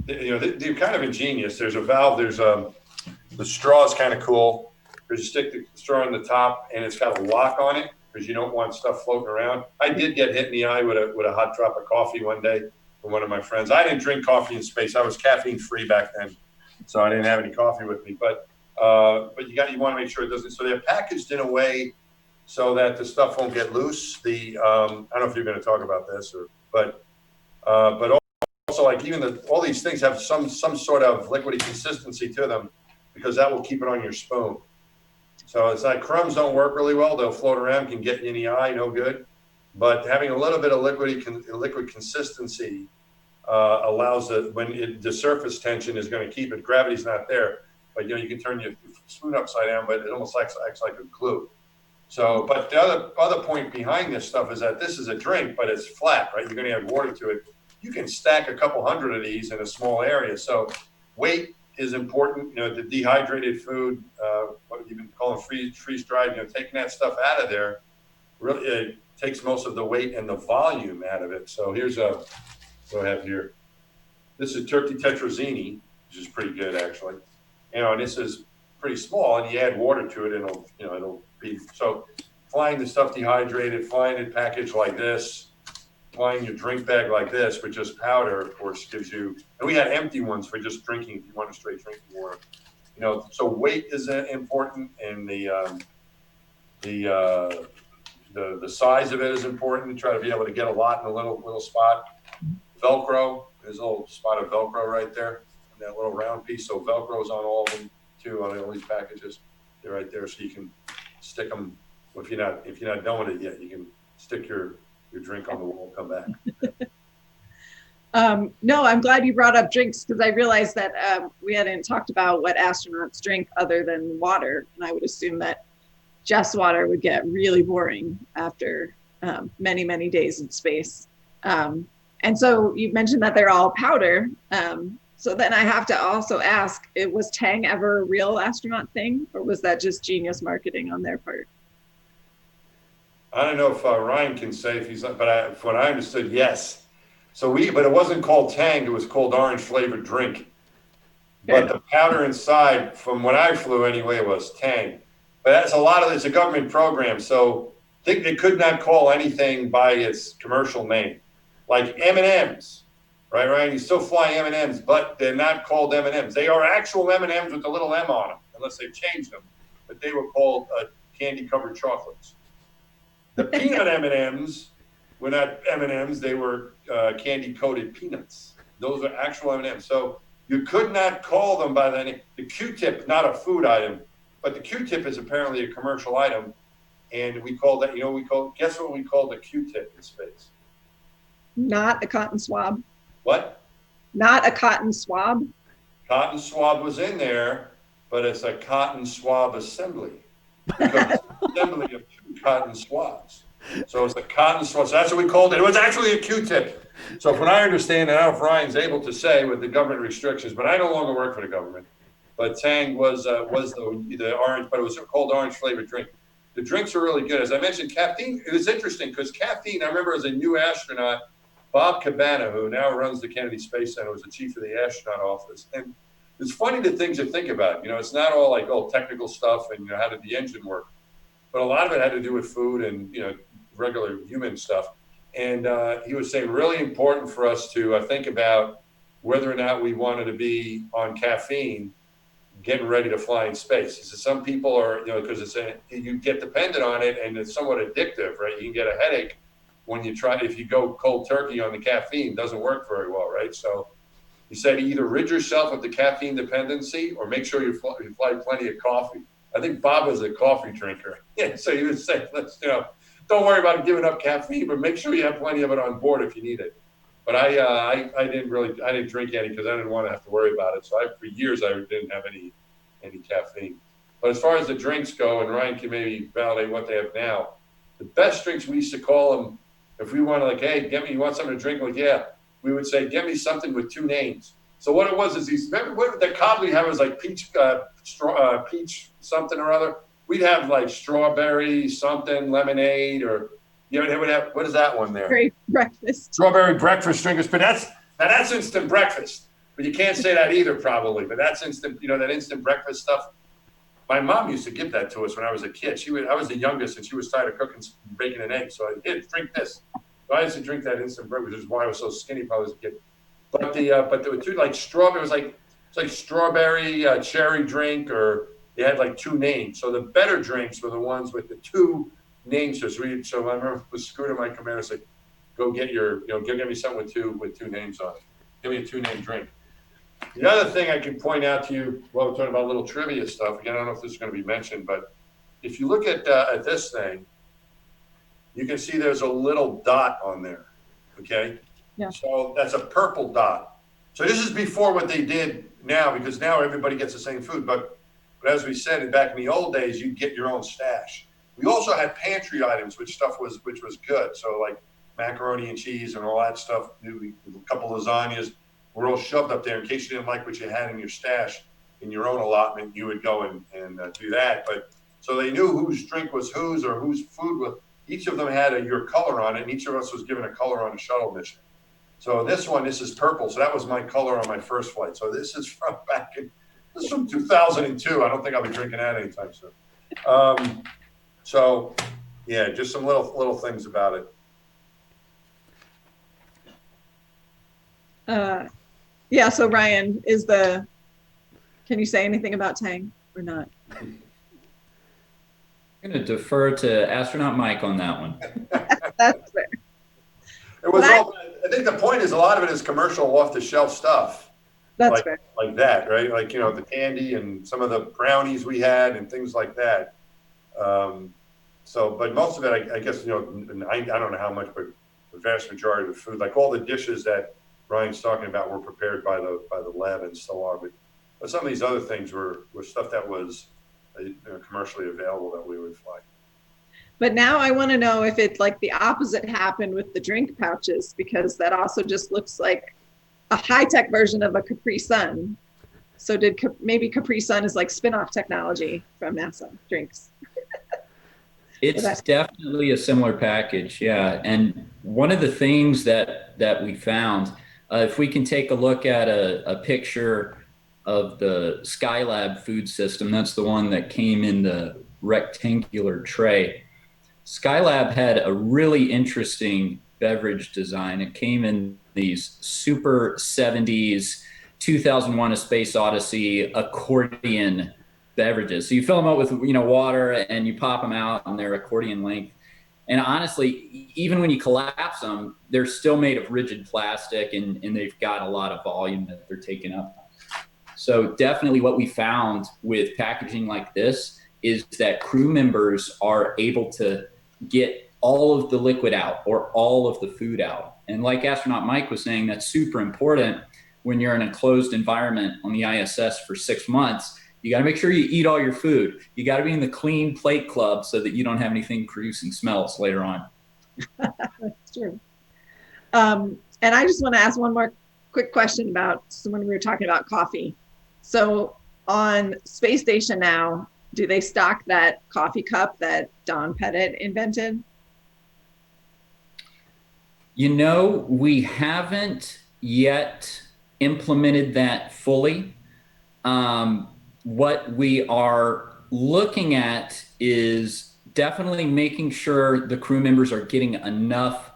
they're kind of ingenious. There's a valve. There's the straw is kind of cool because you stick the straw in the top and it's got a lock on it because you don't want stuff floating around. I did get hit in the eye with a hot drop of coffee one day from one of my friends. I didn't drink coffee in space. I was caffeine free back then, so I didn't have any coffee with me. But you want to make sure it doesn't. So they're packaged in a way so that the stuff won't get loose. I don't know if you're going to talk about this, but also like even all these things have some sort of liquidy consistency to them because that will keep it on your spoon. So it's like crumbs don't work really well. They'll float around, can get you in the eye, no good. But having a little bit of liquid consistency allows the surface tension is going to keep it. Gravity's not there, but you can turn your spoon upside down, but it almost acts like a glue. So, but the other point behind this stuff is that this is a drink, but it's flat, right? You're going to add water to it. You can stack a couple hundred of these in a small area. So weight is important. The dehydrated food, what you've been calling freeze-dried, taking that stuff out of there really takes most of the weight and the volume out of it. So here's what I have here. This is turkey tetrazzini, which is pretty good actually. And this is pretty small, and you add water to it, and it'll be so. Flying the stuff dehydrated, flying it packaged like this, flying your drink bag like this with just powder, of course, gives you. And we had empty ones for just drinking if you want a straight drinking water. So weight is important, and the size of it is important. Try to be able to get a lot in a little spot. Velcro, there's a little spot of Velcro right there, and that little round piece. So Velcro's on all of them too, on all these packages. They're right there, so you can stick them. If you're not done with it yet, you can stick your drink on the wall and come back. No, I'm glad you brought up drinks because I realized that we hadn't talked about what astronauts drink other than water. And I would assume that just water would get really boring after many, many days in space. And so you mentioned that they're all powder. So then I have to also ask, was Tang ever a real astronaut thing, or was that just genius marketing on their part? I don't know if Ryan can say if he's, but from what I understood, yes. But it wasn't called Tang; it was called orange flavored drink. But the powder inside, from when I flew anyway, was Tang. But it's a government program, so they could not call anything by its commercial name, like M&Ms, right? Ryan, you still fly M&Ms, but they're not called M&Ms. They are actual M&Ms with the little M on them. unless they've changed them, but they were called candy-covered chocolates. The peanut M&Ms were not M&Ms, they were candy-coated peanuts. Those are actual M&Ms. So you could not call them by the name. The Q-tip, not a food item, but the Q-tip is apparently a commercial item. And we call that, guess what we call the Q-tip in space? Not a cotton swab. What? Not a cotton swab. Cotton swab was in there, but it's a cotton swab assembly. Because it's an assembly of 2 cotton swabs. So it's a cotton swab. So that's what we called it. It was actually a Q-tip. So from what I understand, and I don't know if Ryan's able to say with the government restrictions, but I no longer work for the government. But Tang was the orange, but it was called orange flavored drink. The drinks are really good. As I mentioned, caffeine, it was interesting because caffeine, I remember as a new astronaut, Bob Cabana, who now runs the Kennedy Space Center, was the chief of the astronaut office. And it's funny the things you think about. It's not all like, technical stuff and, how did the engine work? But a lot of it had to do with food and, regular human stuff. And he was saying really important for us to think about whether or not we wanted to be on caffeine getting ready to fly in space. He said some people are, because you get dependent on it and it's somewhat addictive, right? You can get a headache when if you go cold turkey on the caffeine, it doesn't work very well, right? So he said either rid yourself of the caffeine dependency or make sure you fly plenty of coffee. I think Bob was a coffee drinker. Yeah, so he would say, don't worry about giving up caffeine, but make sure you have plenty of it on board if you need it. But I didn't drink any because I didn't want to have to worry about it. So for years I didn't have any caffeine. But as far as the drinks go, and Ryan can maybe validate what they have now, the best drinks we used to call them, if we want to hey, you want something to drink? Like, yeah, we would say, get me something with 2 names. So what it was is remember what the Cobbler had was like peach something or other. We'd have like strawberry something, lemonade, or would have, what is that one there? Strawberry breakfast. Strawberry breakfast drinkers, but that's instant breakfast. But you can't say that either, probably. But that's instant, that instant breakfast stuff. My mom used to give that to us when I was a kid. I was the youngest, and she was tired of cooking bacon and eggs. So I did drink this. So I used to drink that instant breakfast, which is why I was so skinny probably as a kid. But there were 2 like strawberry. It's like strawberry cherry drink, or they had like 2 names. So the better drinks were the ones with the 2 names. So I remember was Scooter my commander said, "Go get get me something with two names on it. Give me a 2-name drink." The other thing I can point out to you while we're talking about little trivia stuff, again, I don't know if this is going to be mentioned, but if you look at this thing, you can see there's a little dot on there, okay? Yeah. So that's a purple dot. So this is before what they did now, because now everybody gets the same food. But as we said, back in the old days, you'd get your own stash. We also had pantry items, which was good. So like macaroni and cheese and all that stuff, a couple lasagnas, were all shoved up there in case you didn't like what you had in your stash in your own allotment. You would go and do that. But so they knew whose drink was whose or whose food was. Each of them had your color on it, and each of us was given a color on a shuttle mission. So this is purple. So that was my color on my first flight. So this is from this is from 2002. I don't think I'll be drinking that anytime soon. So yeah, just some little things about it. Yeah, so Ryan, can you say anything about Tang or not? I'm going to defer to Astronaut Mike on that one. That's fair. I think the point is a lot of it is commercial off-the-shelf stuff. That's fair. Like that, right? Like, the candy and some of the brownies we had and things like that. But most of it, I guess, I don't know how much, but the vast majority of the food, like all the dishes that Ryan's talking about, were prepared by the lab and so on. But some of these other things were stuff that was commercially available that we would fly. But now I want to know if it's like the opposite happened with the drink pouches, because that also just looks like a high-tech version of a Capri Sun. So maybe Capri Sun is like spin-off technology from NASA drinks? It's definitely a similar package, yeah. And one of the things that we found, if we can take a look at a picture of the Skylab food system, that's the one that came in the rectangular tray. Skylab had a really interesting beverage design. It came in these super 70s, 2001: A Space Odyssey accordion beverages. So you fill them up with, water, and you pop them out, and they're accordion length. And honestly, even when you collapse them, they're still made of rigid plastic, and they've got a lot of volume that they're taking up. So definitely what we found with packaging like this is that crew members are able to get all of the liquid out or all of the food out. And like Astronaut Mike was saying, that's super important when you're in a closed environment on the ISS for 6 months. You got to make sure you eat all your food. You got to be in the clean plate club so that you don't have anything producing smells later on. That's true. And I just want to ask one more quick question about when we were talking about coffee. So on space station now, do they stock that coffee cup that Don Pettit invented? We haven't yet implemented that fully. What we are looking at is definitely making sure the crew members are getting enough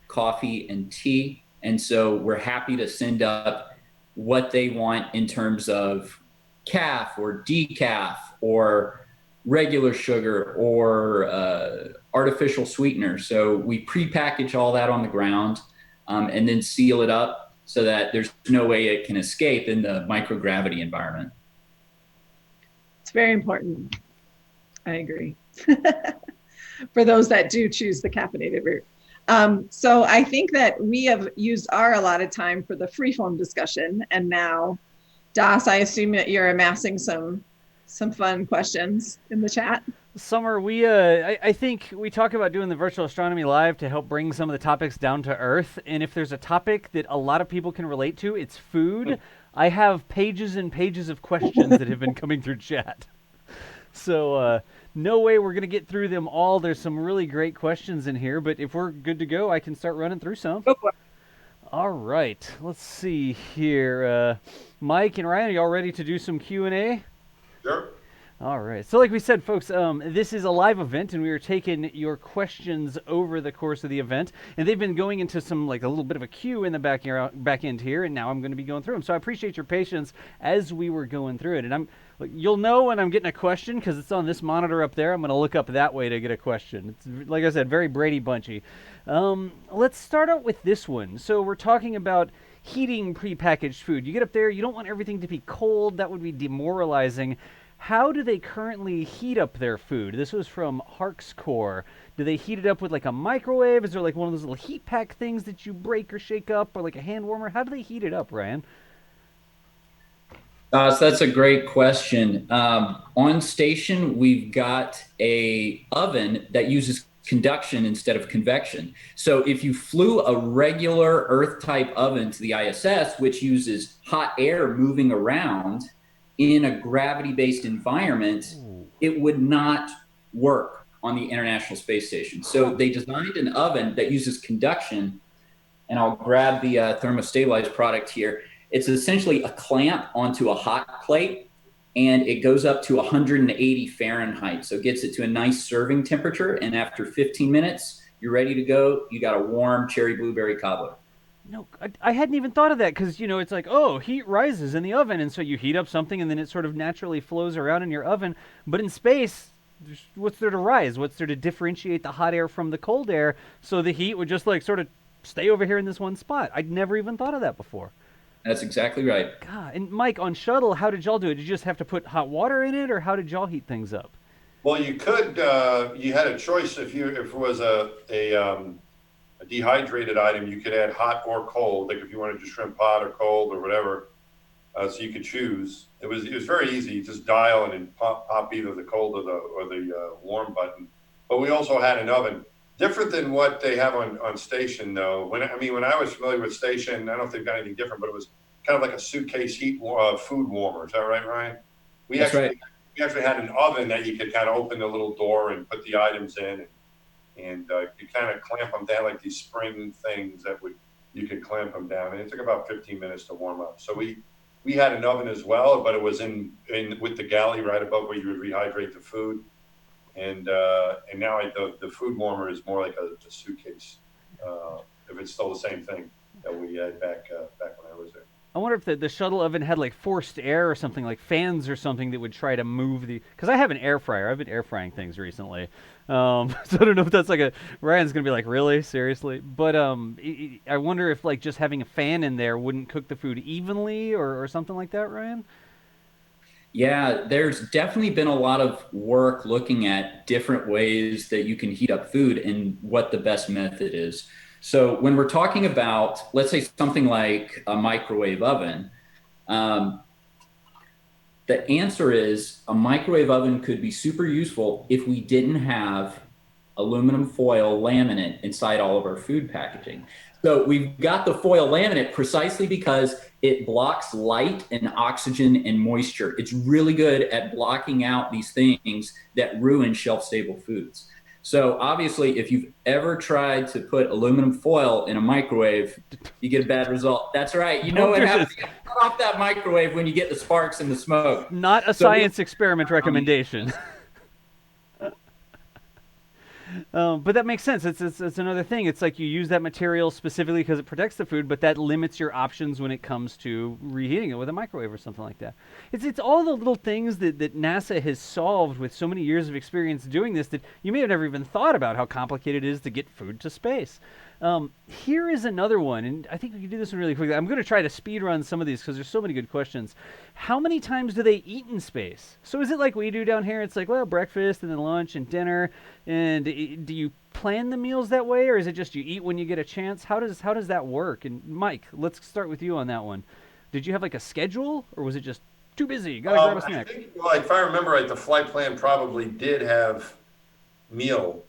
coffee and tea. And so we're happy to send up what they want in terms of calf or decaf or regular sugar or artificial sweetener. So we prepackage all that on the ground and then seal it up so that there's no way it can escape in the microgravity environment. It's very important. I agree. For those that do choose the caffeinated route. So I think that we have used our allotted time for the freeform discussion. And now, Das, I assume that you're amassing some fun questions in the chat. Summer, I think we talk about doing the virtual astronomy live to help bring some of the topics down to earth. And if there's a topic that a lot of people can relate to, it's food. I have pages and pages of questions that have been coming through chat. So no way we're going to get through them all. There's some really great questions in here, but if we're good to go, I can start running through some. Go for it. All right, let's see here. Mike and Ryan, are y'all ready to do some Q&A? Sure. All right. So like we said, folks, this is a live event, and we are taking your questions over the course of the event. And they've been going into some, like a little bit of a queue in the back end here, and now I'm going to be going through them. So I appreciate your patience as we were going through it. And you'll know when I'm getting a question because it's on this monitor up there. I'm going to look up that way to get a question. It's, like I said, very Brady Bunchy. Let's start out with this one. So we're talking about heating prepackaged food. You get up there, you don't want everything to be cold. That would be demoralizing. How do they currently heat up their food? This was from Hark's Core. Do they heat it up with like a microwave? Is there like one of those little heat pack things that you break or shake up, or like a hand warmer? How do they heat it up, Ryan? So that's a great question. On station, we've got a oven that uses conduction instead of convection. So if you flew a regular Earth-type oven to the ISS, which uses hot air moving around in a gravity-based environment, it would not work on the International Space Station. So they designed an oven that uses conduction, and I'll grab the thermostabilized product here. It's essentially a clamp onto a hot plate, and it goes up to 180 Fahrenheit. So it gets it to a nice serving temperature, and after 15 minutes, you're ready to go. You got a warm cherry blueberry cobbler. No, I hadn't even thought of that because, it's like, heat rises in the oven, and so you heat up something, and then it sort of naturally flows around in your oven. But in space, what's there to rise? What's there to differentiate the hot air from the cold air so the heat would just, like, sort of stay over here in this one spot? I'd never even thought of that before. That's exactly right. God, and Mike, on shuttle, how did y'all do it? Did you just have to put hot water in it, or how did y'all heat things up? Well, you could. You had a choice if it was a dehydrated item. You could add hot or cold. Like if you wanted to shrimp hot or cold or whatever, so you could choose. It was very easy. You just dial and then pop either the cold or the warm button. But we also had an oven. Different than what they have on station, though. When I was familiar with station, I don't think they've got anything different, but it was kind of like a suitcase food warmer. Is that right, Ryan? That's right. We actually had an oven that you could kind of open the little door and put the items in, and you kind of clamp them down like these spring things you could clamp them down. And it took about 15 minutes to warm up. So we had an oven as well, but it was in with the galley right above where you would rehydrate the food. And now the food warmer is more like a suitcase, if it's still the same thing that we had back when I was there. I wonder if the shuttle oven had like forced air or something, like fans or something that would try to move the. Because I have an air fryer. I've been air frying things recently, so I don't know if that's like a. Ryan's gonna be like, really, seriously? But I wonder if like just having a fan in there wouldn't cook the food evenly or something like that, Ryan. Yeah, there's definitely been a lot of work looking at different ways that you can heat up food and what the best method is. So when we're talking about, let's say something like a microwave oven, um, the answer is a microwave oven could be super useful if we didn't have aluminum foil laminate inside all of our food packaging. So we've got the foil laminate precisely because it blocks light and oxygen and moisture. It's really good at blocking out these things that ruin shelf-stable foods. So obviously, if you've ever tried to put aluminum foil in a microwave, you get a bad result. That's right. You know what happens. You cut off that microwave when you get the sparks and the smoke. Not a science experiment recommendation. But that makes sense. It's another thing. It's like you use that material specifically because it protects the food, but that limits your options when it comes to reheating it with a microwave or something like that. It's all the little things that NASA has solved with so many years of experience doing this that you may have never even thought about how complicated it is to get food to space. Here is another one, and I think we can do this one really quickly. I'm going to try to speed run some of these because there's so many good questions. How many times do they eat in space? So is it like we do down here? It's like, well, breakfast and then lunch and dinner. And do you plan the meals that way, or is it just you eat when you get a chance? How does that work? And Mike, let's start with you on that one. Did you have like a schedule, or was it just too busy? Gotta grab a snack. I think, well, if I remember right, the flight plan probably did have meal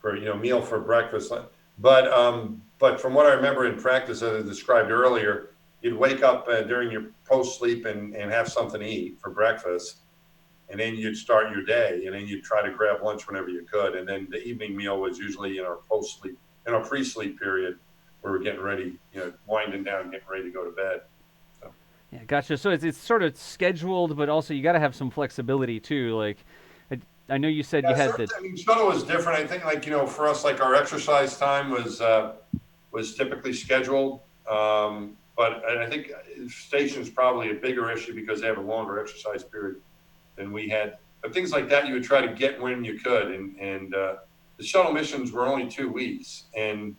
for breakfast. But from what I remember in practice, as I described earlier, you'd wake up during your post-sleep and have something to eat for breakfast. And then you'd start your day, and then you'd try to grab lunch whenever you could. And then the evening meal was usually in our post-sleep, in our pre-sleep period, where we're getting ready, winding down, getting ready to go to bed. So. Yeah, gotcha. So it's sort of scheduled, but also you got to have some flexibility too. Like, I know you said you had the. I mean, shuttle was different. I think, for us, like our exercise time was typically scheduled. But I think station's probably a bigger issue because they have a longer exercise period than we had. But things like that, you would try to get when you could. And the shuttle missions were only 2 weeks. And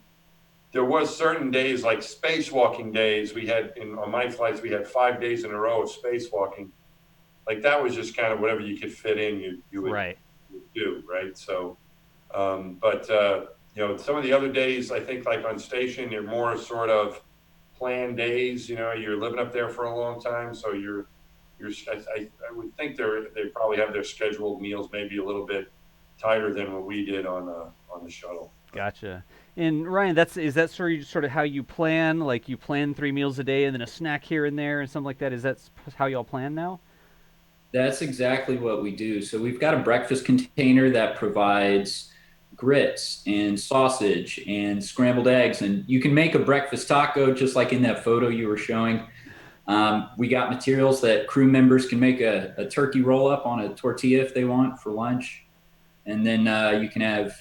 there was certain days, like spacewalking days, we had, on my flights, we had 5 days in a row of spacewalking. Like that was just kind of whatever you could fit in, you would do, right? So, some of the other days, I think like on station, they're more sort of planned days. You're living up there for a long time, so I would think they probably have their scheduled meals maybe a little bit tighter than what we did on the shuttle. Gotcha. And Ryan, is that sort of how you plan? Like you plan 3 meals a day and then a snack here and there and something like that? Is that how y'all plan now? That's exactly what we do. So we've got a breakfast container that provides grits and sausage and scrambled eggs. And you can make a breakfast taco just like in that photo you were showing. We got materials that crew members can make a turkey roll up on a tortilla if they want for lunch. And then you can have,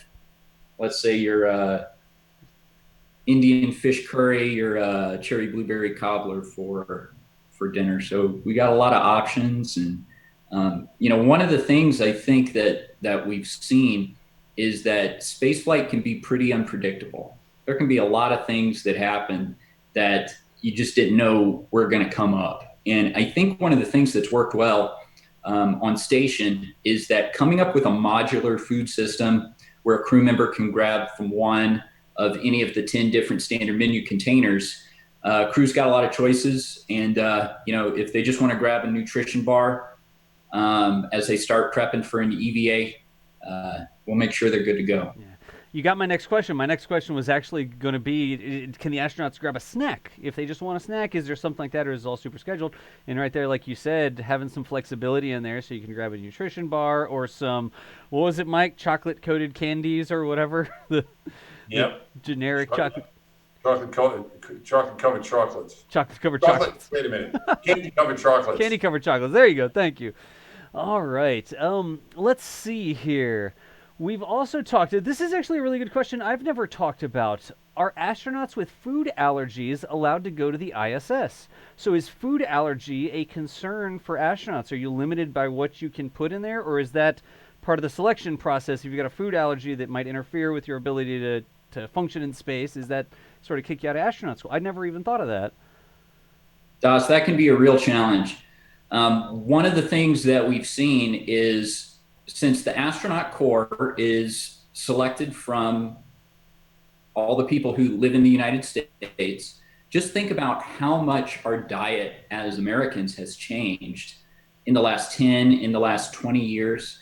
let's say, your Indian fish curry, your cherry blueberry cobbler for dinner. So we got a lot of options. And one of the things I think that we've seen is that spaceflight can be pretty unpredictable. There can be a lot of things that happen that you just didn't know were going to come up. And I think one of the things that's worked well on station is that coming up with a modular food system where a crew member can grab from one of any of the 10 different standard menu containers. Crew's got a lot of choices, and if they just want to grab a nutrition bar as they start prepping for an EVA, we'll make sure they're good to go. Yeah. You got my next question. My next question was actually going to be, can the astronauts grab a snack? If they just want a snack, is there something like that, or is it all super scheduled? And right there, like you said, having some flexibility in there so you can grab a nutrition bar or some, what was it, Mike? Chocolate-coated candies or whatever? the generic chocolate. Chocolate-covered chocolates. Chocolate-covered chocolates. Wait a minute. Candy-covered chocolates. Candy-covered chocolates. There you go. Thank you. All right. Let's see here. We've also talked, this is actually a really good question. I've never talked about are astronauts with food allergies allowed to go to the ISS? So is food allergy a concern for astronauts? Are you limited by what you can put in there, or is that part of the selection process? If you've got a food allergy that might interfere with your ability to function in space, is that sort of kick you out of astronaut school? I never even thought of that. Das, that can be a real challenge. One of the things that we've seen is, since the astronaut corps is selected from all the people who live in the United States, just think about how much our diet as Americans has changed in the last 10, in the last 20 years.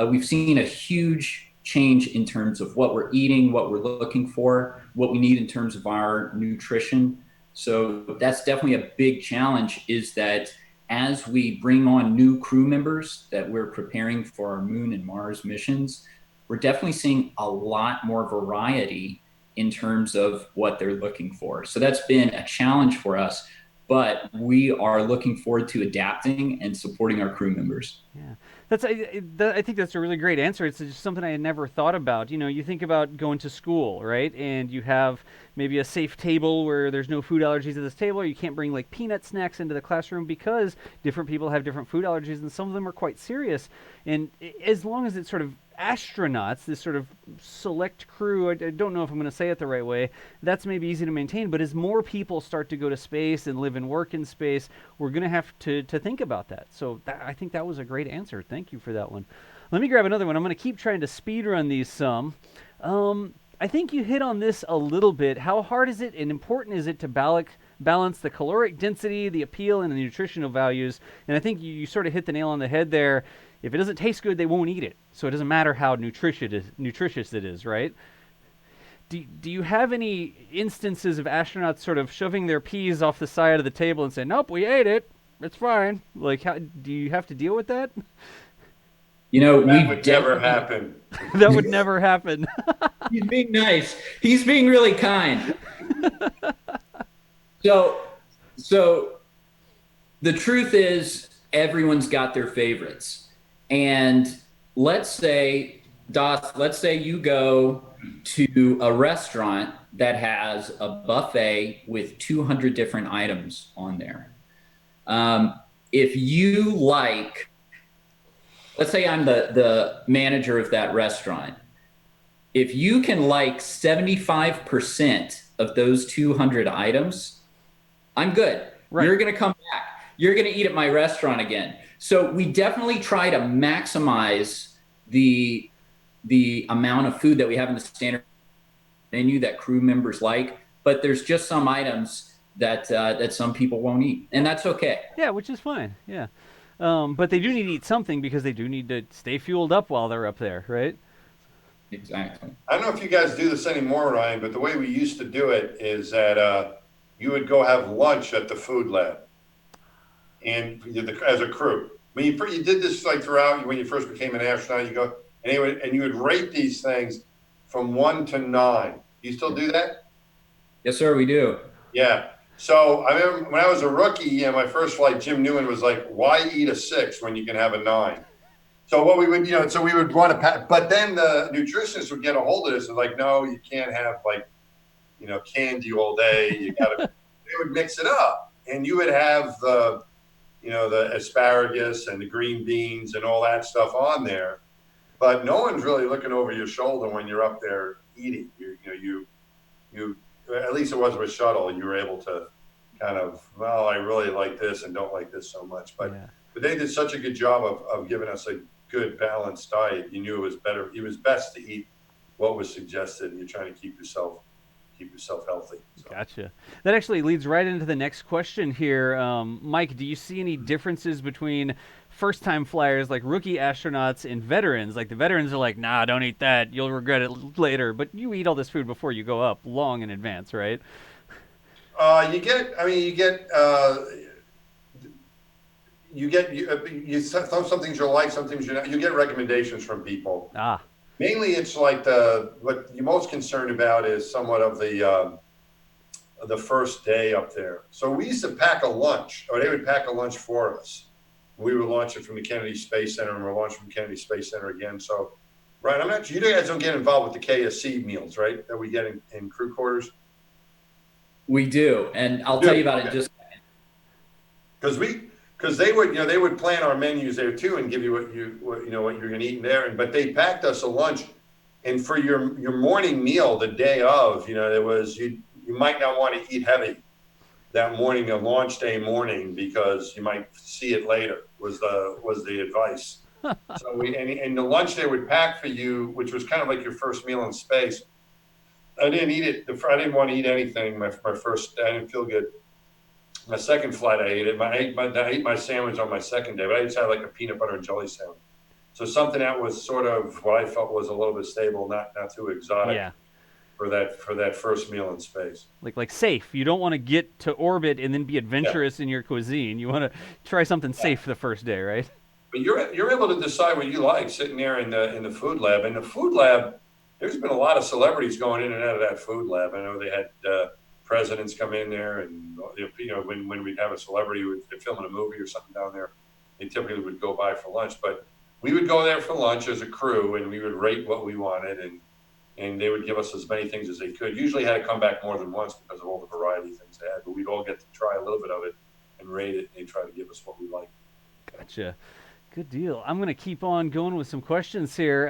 We've seen a huge change in terms of what we're eating, what we're looking for, what we need in terms of our nutrition. So that's definitely a big challenge, is that as we bring on new crew members that we're preparing for our Moon and Mars missions, we're definitely seeing a lot more variety in terms of what they're looking for. So that's been a challenge for us, but we are looking forward to adapting and supporting our crew members. Yeah, I think that's a really great answer. It's just something I had never thought about. You know, you think about going to school, right? And you have maybe a safe table where there's no food allergies at this table, or you can't bring like peanut snacks into the classroom because different people have different food allergies, and some of them are quite serious. And as long as it's sort of astronauts, this sort of select crew, I don't know if I'm going to say it the right way, that's maybe easy to maintain, but as more people start to go to space and live and work in space, we're going to have to think about that. So I think that was a great answer. Thank you for that one. Let me grab another one. I'm going to keep trying to speed run these some. I think you hit on this a little bit. How hard is it and important is it to balance the caloric density, the appeal, and the nutritional values? And I think you sort of hit the nail on the head there. If it doesn't taste good, they won't eat it. So it doesn't matter how nutritious it is, right? Do you have any instances of astronauts sort of shoving their peas off the side of the table and saying, nope, we ate it, it's fine? Like, how do you have to deal with that? You know, that would never happen. That would never happen. He's being nice. He's being really kind. So the truth is, everyone's got their favorites. And let's say you go to a restaurant that has a buffet with 200 different items on there. If you like, let's say I'm the manager of that restaurant. If you can like 75% of those 200 items, I'm good. Right. You're going to come back. You're going to eat at my restaurant again. So we definitely try to maximize the amount of food that we have in the standard menu that crew members like, but there's just some items that some people won't eat, and that's okay. Yeah, which is fine. Yeah, but they do need to eat something because they do need to stay fueled up while they're up there, right? Exactly. I don't know if you guys do this anymore, Ryan, but the way we used to do it is that you would go have lunch at the food lab, and as a crew. I mean, you did this like throughout when you first became an astronaut. You go and you would rate these things from 1 to 9. You still do that? Yes, sir. We do. Yeah. So I remember when I was a rookie, my first flight, Jim Newman was like, "Why eat a 6 when you can have a 9?" So what we would, so we would want to, but then the nutritionists would get a hold of this and like, no, you can't have like, candy all day. You got to. They would mix it up, and you would have the asparagus and the green beans and all that stuff on there, but no one's really looking over your shoulder when you're up there eating. You at least it was with shuttle. You were able to kind of, well, I really like this and don't like this so much, but they did such a good job of giving us a good balanced diet. You knew it was better. It was best to eat what was suggested, and you're trying to keep yourself healthy. So. Gotcha. That actually leads right into the next question here. Mike, do you see any differences between first-time flyers, like rookie astronauts, and veterans? Like the veterans are like, nah, don't eat that. You'll regret it later. But you eat all this food before you go up long in advance, right? You get some things you'll like, some things you're not. You get recommendations from people. Mainly, it's like what you're most concerned about is somewhat of the first day up there. So we used to pack a lunch, or they would pack a lunch for us. We would launch it from the Kennedy Space Center, and we're launching from Kennedy Space Center again. So, Brian, I'm not sure you guys don't get involved with the Ksc meals, right? That we get in crew quarters. We do, and I'll tell you about it just. Because they would, they would plan our menus there too and give you what you're going to eat in there. But they packed us a lunch, and for your morning meal the day of, there was you might not want to eat heavy that morning, a launch day morning, because you might see it later. Was the advice. So and the lunch they would pack for you, which was kind of like your first meal in space. I didn't eat it. I didn't want to eat anything. My first, I didn't feel good. My second flight, I ate it. I ate my sandwich on my second day, but I just had like a peanut butter and jelly sandwich. So something that was sort of what I felt was a little bit stable, not too exotic. Yeah. For that first meal in space. Like safe. You don't want to get to orbit and then be adventurous in your cuisine. You want to try something safe the first day, right? But you're able to decide what you like sitting there in the food lab. In the food lab, there's been a lot of celebrities going in and out of that food lab. I know they had presidents come in there, and when we'd have a celebrity who would film a movie or something down there, they typically would go by for lunch. But we would go there for lunch as a crew, and we would rate what we wanted, and they would give us as many things as they could. Usually had to come back more than once because of all the variety of things they had, but we'd all get to try a little bit of it and rate it, and they try to give us what we like. Gotcha. Good deal. I'm going to keep on going with some questions here.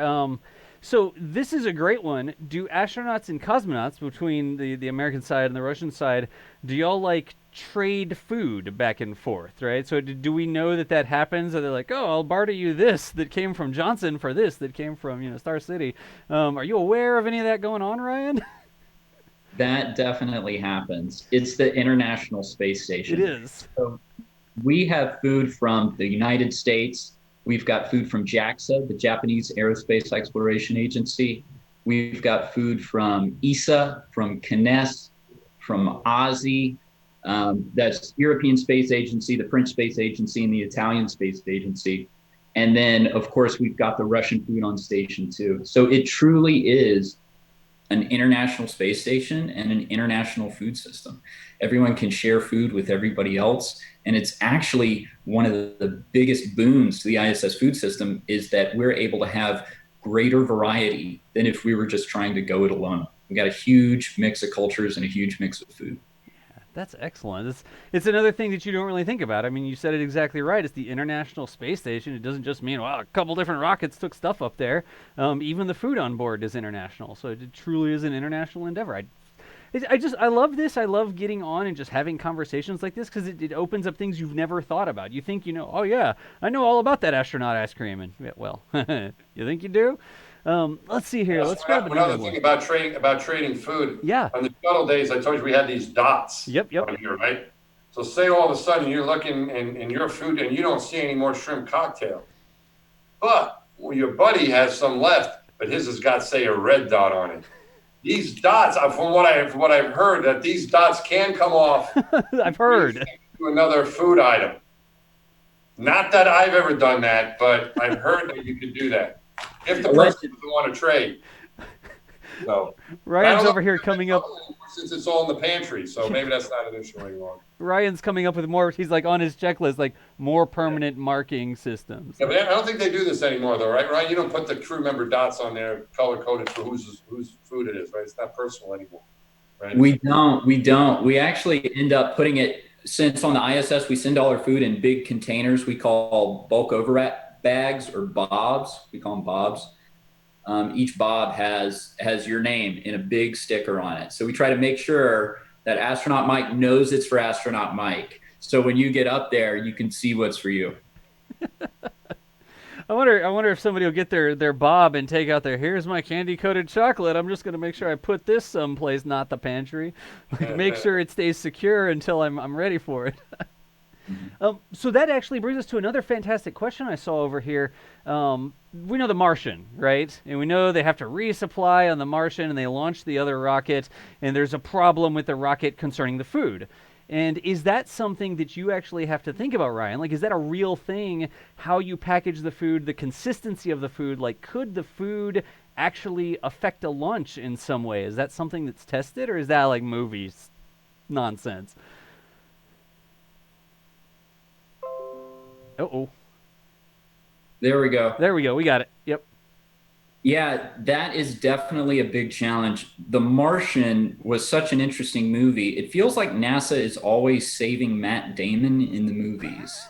So this is a great one. Do astronauts and cosmonauts, between the American side and the Russian side, do y'all like trade food back and forth, right? So do we know that happens? Are they like, oh, I'll barter you this that came from Johnson for this that came from, Star City? Are you aware of any of that going on, Ryan? That definitely happens. It's the International Space Station. It is. So we have food from the United States. We've got food from JAXA, the Japanese Aerospace Exploration Agency. We've got food from ESA, from Ksc, from ASI. That's European Space Agency, the French Space Agency, and the Italian Space Agency. And then, of course, we've got the Russian food on station too. So it truly is an international space station and an international food system. Everyone can share food with everybody else. And it's actually one of the biggest boons to the ISS food system is that we're able to have greater variety than if we were just trying to go it alone. We got a huge mix of cultures and a huge mix of food. That's excellent. It's another thing that you don't really think about. I mean, you said it exactly right. It's the International Space Station. It doesn't just mean, wow, a couple different rockets took stuff up there. Even the food on board is international. So it truly is an international endeavor. I love this. I love getting on and just having conversations like this because it opens up things you've never thought about. You think, oh, yeah, I know all about that astronaut ice cream. And, yeah, well, you think you do? Let's see here. Let's grab another thing about trading food. Yeah. On the shuttle days, I told you we had these dots. Yep. On here, right? So say all of a sudden you're looking in your food and you don't see any more shrimp cocktail, but your buddy has some left, but his has got, say, a red dot on it. These dots, from what I've heard, that these dots can come off. I've heard. To another food item. Not that I've ever done that, but I've heard that you could do that. If the person doesn't want to trade. So Ryan's over here coming up. Since it's all in the pantry, so maybe that's not an issue anymore. Ryan's coming up with more. He's like on his checklist, like more permanent marking systems. Yeah, but I don't think they do this anymore, though, right? Ryan, you don't put the crew member dots on there, color coded for whose food it is, right? It's not personal anymore, right? We don't. We actually end up putting it. Since on the ISS we send all our food in big containers we call bulk overwrap bags or bobs. We call them bobs. Each bob has your name in a big sticker on it. So we try to make sure that Astronaut Mike knows it's for Astronaut Mike. So when you get up there, you can see what's for you. I wonder if somebody will get their bob and take out here's my candy coated chocolate. I'm just going to make sure I put this someplace, not the pantry. Make sure it stays secure until I'm ready for it. So that actually brings us to another fantastic question I saw over here. We know the Martian, right? And we know they have to resupply on the Martian, and they launch the other rocket, and there's a problem with the rocket concerning the food. And is that something that you actually have to think about, Ryan? Like, is that a real thing, how you package the food, the consistency of the food? Like, could the food actually affect a lunch in some way? Is that something that's tested, or is that like movies nonsense? Uh-oh. There we go. There we go. We got it. Yep. Yeah, that is definitely a big challenge. The Martian was such an interesting movie. It feels like NASA is always saving Matt Damon in the movies.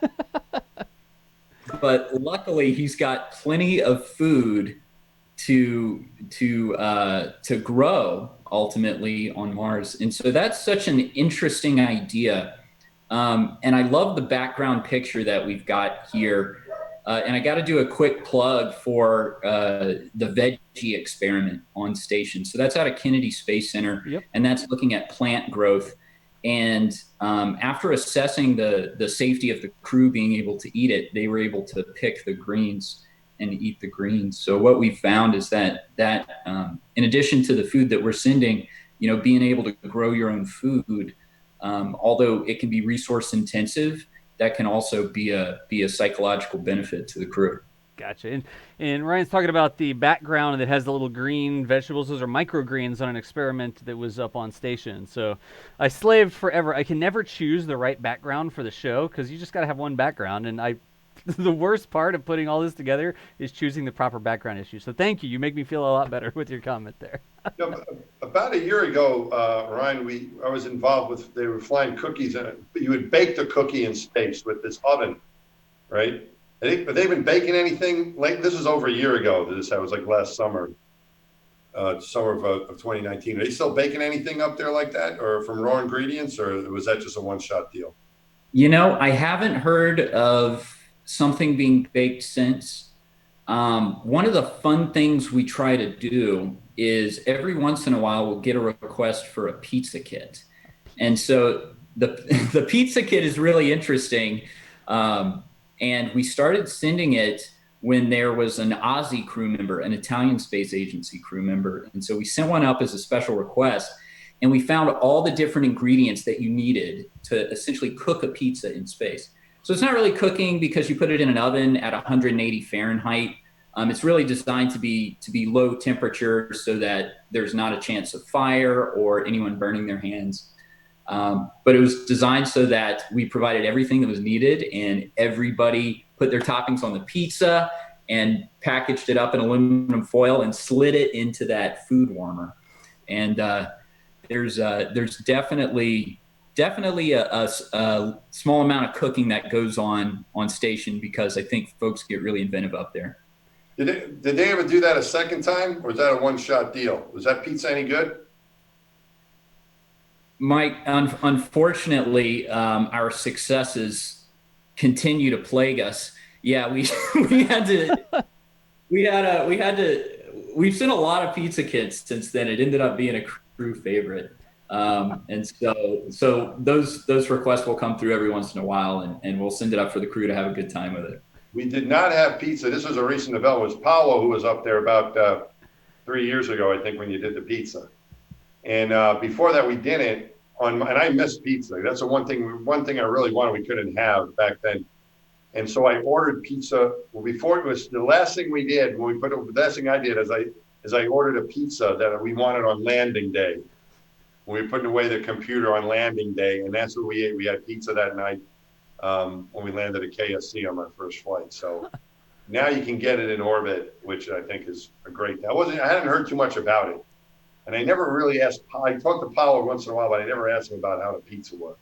But luckily he's got plenty of food to grow ultimately on Mars. And so that's such an interesting idea. And I love the background picture that we've got here. And I got to do a quick plug for the Veggie Experiment on station. So that's out of Kennedy Space Center, Yep. and that's looking at plant growth. And after assessing the safety of the crew being able to eat it, they were able to pick the greens and eat the greens. So what we found is that in addition to the food that we're sending, being able to grow your own food, although it can be resource intensive, that can also be a psychological benefit to the crew. Gotcha. And Ryan's talking about the background that has the little green vegetables. Those are microgreens on an experiment that was up on station. So I slaved forever. I can never choose the right background for the show because you just got to have one background. And the worst part of putting all this together is choosing the proper background issue. So thank you. You make me feel a lot better with your comment there. About a year ago, Ryan, I was involved with, they were flying cookies, and you would bake the cookie in space with this oven, right? But they've been baking anything like this is over a year ago. That was like last summer, summer of 2019. Are they still baking anything up there like that, or from raw ingredients, or was that just a one-shot deal? I haven't heard of something being baked since. One of the fun things we try to do is every once in a while we'll get a request for a pizza kit. And so the pizza kit is really interesting. And we started sending it when there was an Aussie crew member, an Italian space agency crew member. And so we sent one up as a special request, and we found all the different ingredients that you needed to essentially cook a pizza in space. So it's not really cooking because you put it in an oven at 180 Fahrenheit. It's really designed to be low temperature so that there's not a chance of fire or anyone burning their hands. But it was designed so that we provided everything that was needed, and everybody put their toppings on the pizza and packaged it up in aluminum foil and slid it into that food warmer. And there's definitely a small amount of cooking that goes on station because I think folks get really inventive up there. Did they ever do that a second time, or was that a one-shot deal? Was that pizza any good? Mike, unfortunately, our successes continue to plague us. Yeah, we've sent a lot of pizza kits since then. It ended up being a crew favorite. And so those requests will come through every once in a while, and we'll send it up for the crew to have a good time with it. We did not have pizza. This was a recent development. It was Paolo who was up there about 3 years ago, I think, when you did the pizza. And before that, we didn't. And I miss pizza. That's the one thing I really wanted we couldn't have back then. And so I ordered pizza. Well, before it was the last thing we did the last thing I did is I ordered a pizza that we wanted on landing day. When we were putting away the computer on landing day, and that's what we ate. We had pizza that night when we landed at Ksc on my first flight. So now you can get it in orbit, which I think is a great. I hadn't heard too much about it. And I never really asked. I talked to Paolo once in a while, but I never asked him about how the pizza was.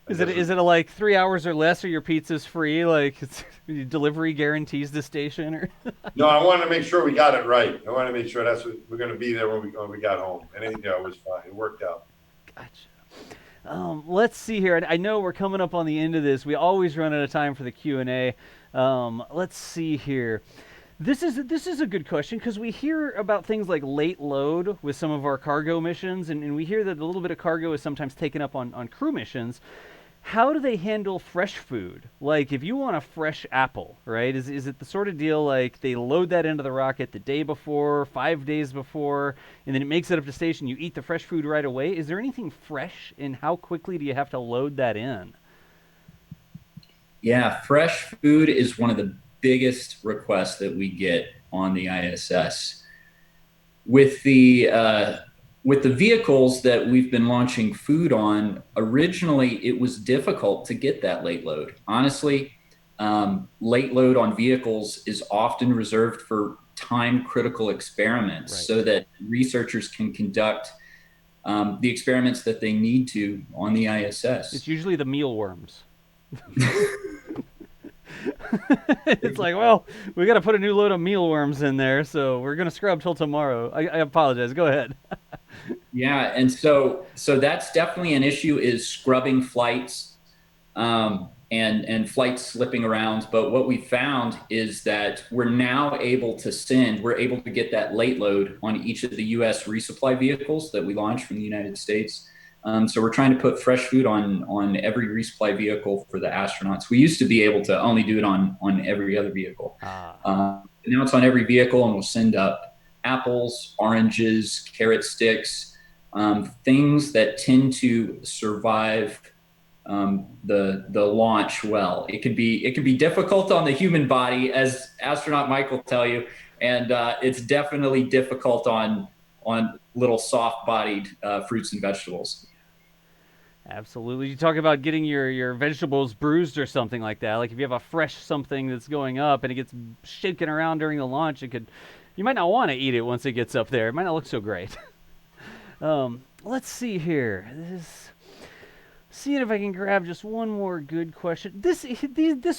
Is it like 3 hours or less, or your pizza's free? Like delivery guarantees the station, or? No, I wanted to make sure we got it right. I wanted to make sure that's what we're going to be there when we got home, and it was fine. It worked out. Gotcha. Let's see here. I know we're coming up on the end of this. We always run out of time for the Q&A. Let's see here. This is a good question because we hear about things like late load with some of our cargo missions, and we hear that a little bit of cargo is sometimes taken up on crew missions. How do they handle fresh food? Like if you want a fresh apple, right? Is it the sort of deal like they load that into the rocket the day before, 5 days before, and then it makes it up to station, you eat the fresh food right away? Is there anything fresh, and how quickly do you have to load that in? Yeah, fresh food is one of the biggest requests that we get on the ISS. With the vehicles that we've been launching food on, originally it was difficult to get that late load. Honestly, late load on vehicles is often reserved for time critical experiments so that researchers can conduct the experiments that they need to on the ISS. It's usually the mealworms. It's like, well, we got to put a new load of mealworms in there, so we're going to scrub till tomorrow. I apologize. Go ahead. Yeah, and so that's definitely an issue, is scrubbing flights and flights slipping around. But what we found is that we're able to get that late load on each of the U.S. resupply vehicles that we launched from the United States. So we're trying to put fresh food on every resupply vehicle for the astronauts. We used to be able to only do it on every other vehicle. Now it's on every vehicle, and we'll send up apples, oranges, carrot sticks, things that tend to survive the launch well. It could be difficult on the human body, as astronaut Michael will tell you, and it's definitely difficult on little soft-bodied fruits and vegetables. Absolutely. You talk about getting your vegetables bruised or something like that. Like if you have a fresh something that's going up and it gets shaken around during the launch, you might not want to eat it once it gets up there. It might not look so great. Let's see here. Seeing if I can grab just one more good question. This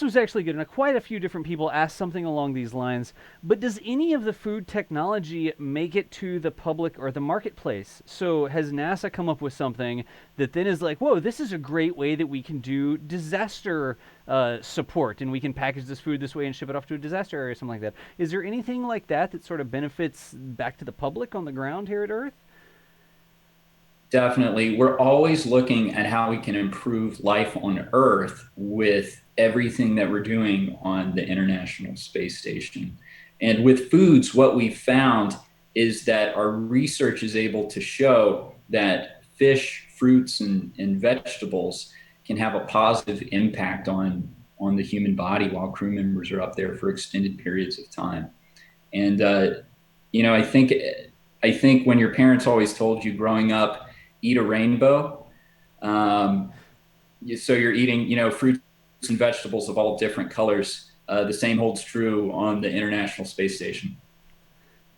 was actually good. Now, quite a few different people asked something along these lines. But does any of the food technology make it to the public or the marketplace? So has NASA come up with something that then is like, whoa, this is a great way that we can do disaster support, and we can package this food this way and ship it off to a disaster area or something like that? Is there anything like that sort of benefits back to the public on the ground here at Earth? Definitely. We're always looking at how we can improve life on Earth with everything that we're doing on the International Space Station. And with foods, what we found is that our research is able to show that fish, fruits, and vegetables can have a positive impact on the human body while crew members are up there for extended periods of time. And, I think when your parents always told you growing up, eat a rainbow. So you're eating, fruits and vegetables of all different colors. The same holds true on the International Space Station.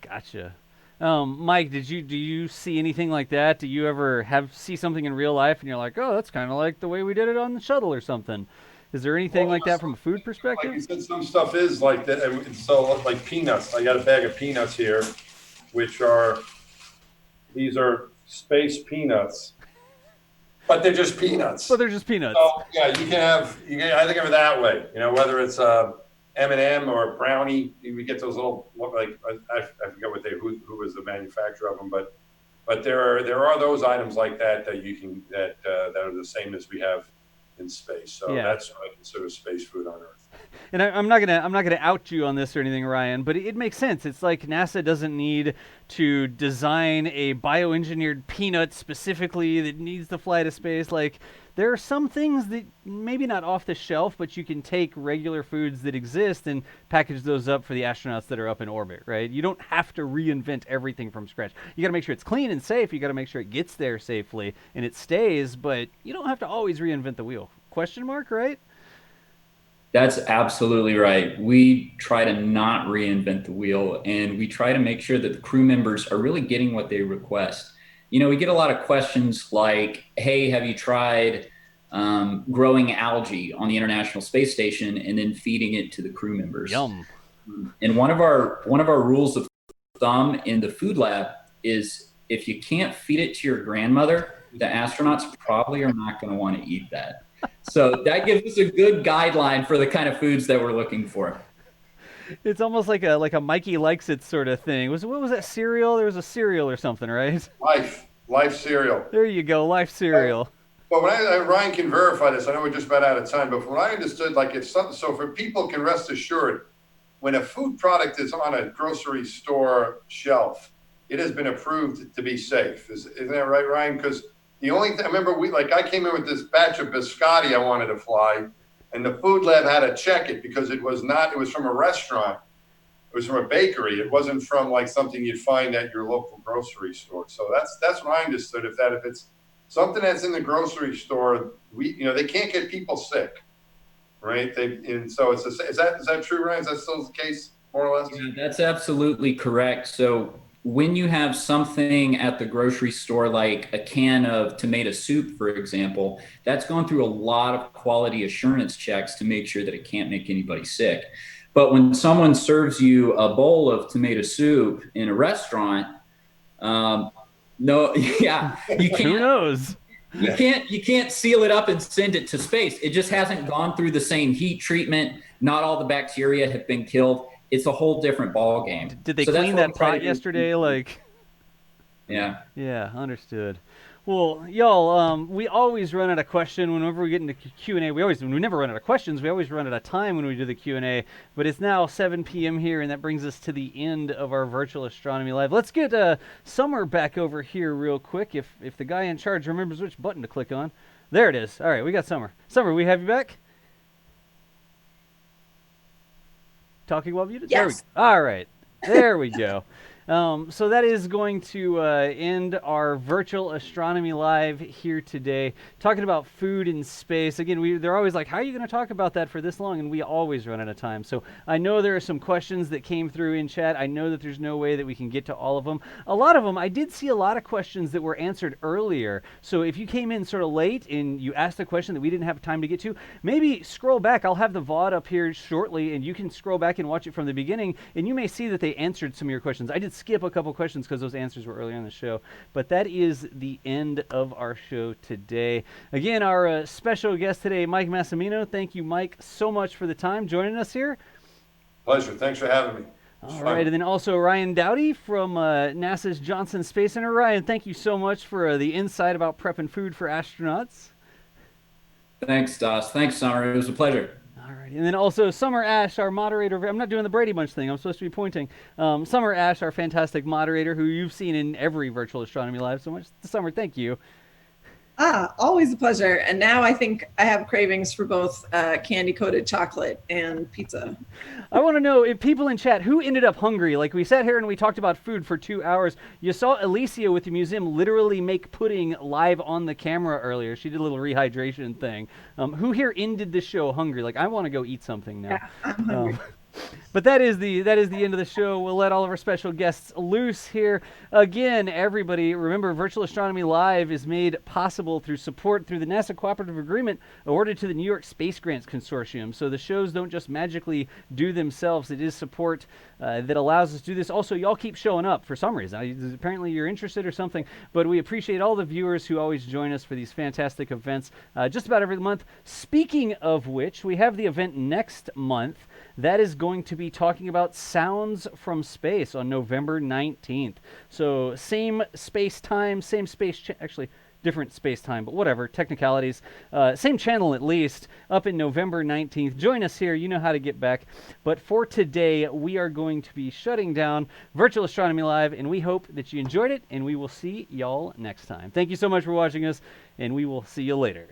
Gotcha. Mike, do you see anything like that? Do you ever see something in real life and you're like, oh, that's kind of like the way we did it on the shuttle or something? Is there anything like that from a food perspective? Like you said, some stuff is like that. And so like peanuts, I got a bag of peanuts here, these are space peanuts, but they're just peanuts. So yeah, you can I think of it that way. Whether it's M&M or a brownie, we get those little, like I forget who was the manufacturer of them, but there are those items like that you can that are the same as we have in space. So that's what I consider space food on Earth. And I'm not gonna out you on this or anything, Ryan, but it makes sense. It's like NASA doesn't need to design a bioengineered peanut specifically that needs to fly to space. Like there are some things that maybe not off the shelf, but you can take regular foods that exist and package those up for the astronauts that are up in orbit, right? You don't have to reinvent everything from scratch. You got to make sure it's clean and safe. You got to make sure it gets there safely and it stays, but you don't have to always reinvent the wheel. Question mark, right? That's absolutely right. We try to not reinvent the wheel, and we try to make sure that the crew members are really getting what they request. We get a lot of questions like, hey, have you tried growing algae on the International Space Station and then feeding it to the crew members? Yum. And one of our rules of thumb in the food lab is if you can't feed it to your grandmother, the astronauts probably are not going to want to eat that. So that gives us a good guideline for the kind of foods that we're looking for. It's almost like a Mikey Likes It sort of thing. What was that cereal? There was a cereal or something, right? Life cereal. There you go, Life cereal. But when Ryan can verify this, I know we're just about out of time, but from what I understood, like it's something, so for people can rest assured, when a food product is on a grocery store shelf, it has been approved to be safe. Isn't that right, Ryan? Because the only thing, I remember I came in with this batch of biscotti I wanted to fly, and the food lab had to check it because it was from a restaurant. It was from a bakery. It wasn't from like something you'd find at your local grocery store. So that's what I understood. If it's something that's in the grocery store, they can't get people sick, right? And so is that true, Ryan? Is that still the case, more or less? Yeah, that's absolutely correct. So when you have something at the grocery store, like a can of tomato soup, for example, that's gone through a lot of quality assurance checks to make sure that it can't make anybody sick. But when someone serves you a bowl of tomato soup in a restaurant, no, yeah, you can't. Who knows? You can't seal it up and send it to space. It just hasn't gone through the same heat treatment. Not all the bacteria have been killed. It's a whole different ball game. Did they So clean that pot yesterday? Like, yeah. Yeah, understood. Well, y'all, we always run out of question whenever we get into Q&A. We never run out of questions. We always run out of time when we do the Q&A. But it's now 7 p.m. here, and that brings us to the end of our virtual astronomy live. Let's get Summer back over here real quick. If the guy in charge remembers which button to click on. There it is. All right, we got Summer. Summer, we have you back? Talking while muted? Yes. All right. There we go. So that is going to end our virtual astronomy live here today, talking about food in space. Again, they're always like, how are you going to talk about that for this long? And we always run out of time. So I know there are some questions that came through in chat. I know that there's no way that we can get to all of them. A lot of them, I did see a lot of questions that were answered earlier. So if you came in sort of late and you asked a question that we didn't have time to get to, maybe scroll back. I'll have the VOD up here shortly, and you can scroll back and watch it from the beginning, and you may see that they answered some of your questions. I did skip a couple questions because those answers were earlier in the show, but that is the end of our show today. Again, our special guest today, Mike Massimino. Thank you, Mike, so much for the time joining us here. Pleasure. Thanks for having me. All right, and then also Ryan Dowdy from NASA's Johnson Space Center. Ryan, thank you so much for the insight about prepping food for astronauts. Thanks, Doss. Thanks, Summer. It was a pleasure. All right, and then also Summer Ash, our moderator. I'm not doing the Brady Bunch thing. I'm supposed to be pointing. Summer Ash, our fantastic moderator, who you've seen in every virtual astronomy live so much. Summer, thank you. Always a pleasure. And now I think I have cravings for both candy-coated chocolate and pizza. I want to know, if people in chat, who ended up hungry? Like, we sat here and we talked about food for 2 hours. You saw Alicia with the museum literally make pudding live on the camera earlier. She did a little rehydration thing. Who here ended the show hungry? Like, I want to go eat something now. Yeah, I'm hungry. But that is the end of the show. We'll let all of our special guests loose here. Again, everybody, remember, Virtual Astronomy Live is made possible through support through the NASA Cooperative Agreement awarded to the New York Space Grants Consortium. So the shows don't just magically do themselves. It is support that allows us to do this. Also, y'all keep showing up for some reason. Apparently you're interested or something, but we appreciate all the viewers who always join us for these fantastic events just about every month. Speaking of which, we have the event next month. That is going to be talking about sounds from space on November 19th. So same space-time, same actually different space-time, but whatever, technicalities. Same channel at least, up in November 19th. Join us here. You know how to get back. But for today, we are going to be shutting down Virtual Astronomy Live, and we hope that you enjoyed it, and we will see y'all next time. Thank you so much for watching us, and we will see you later.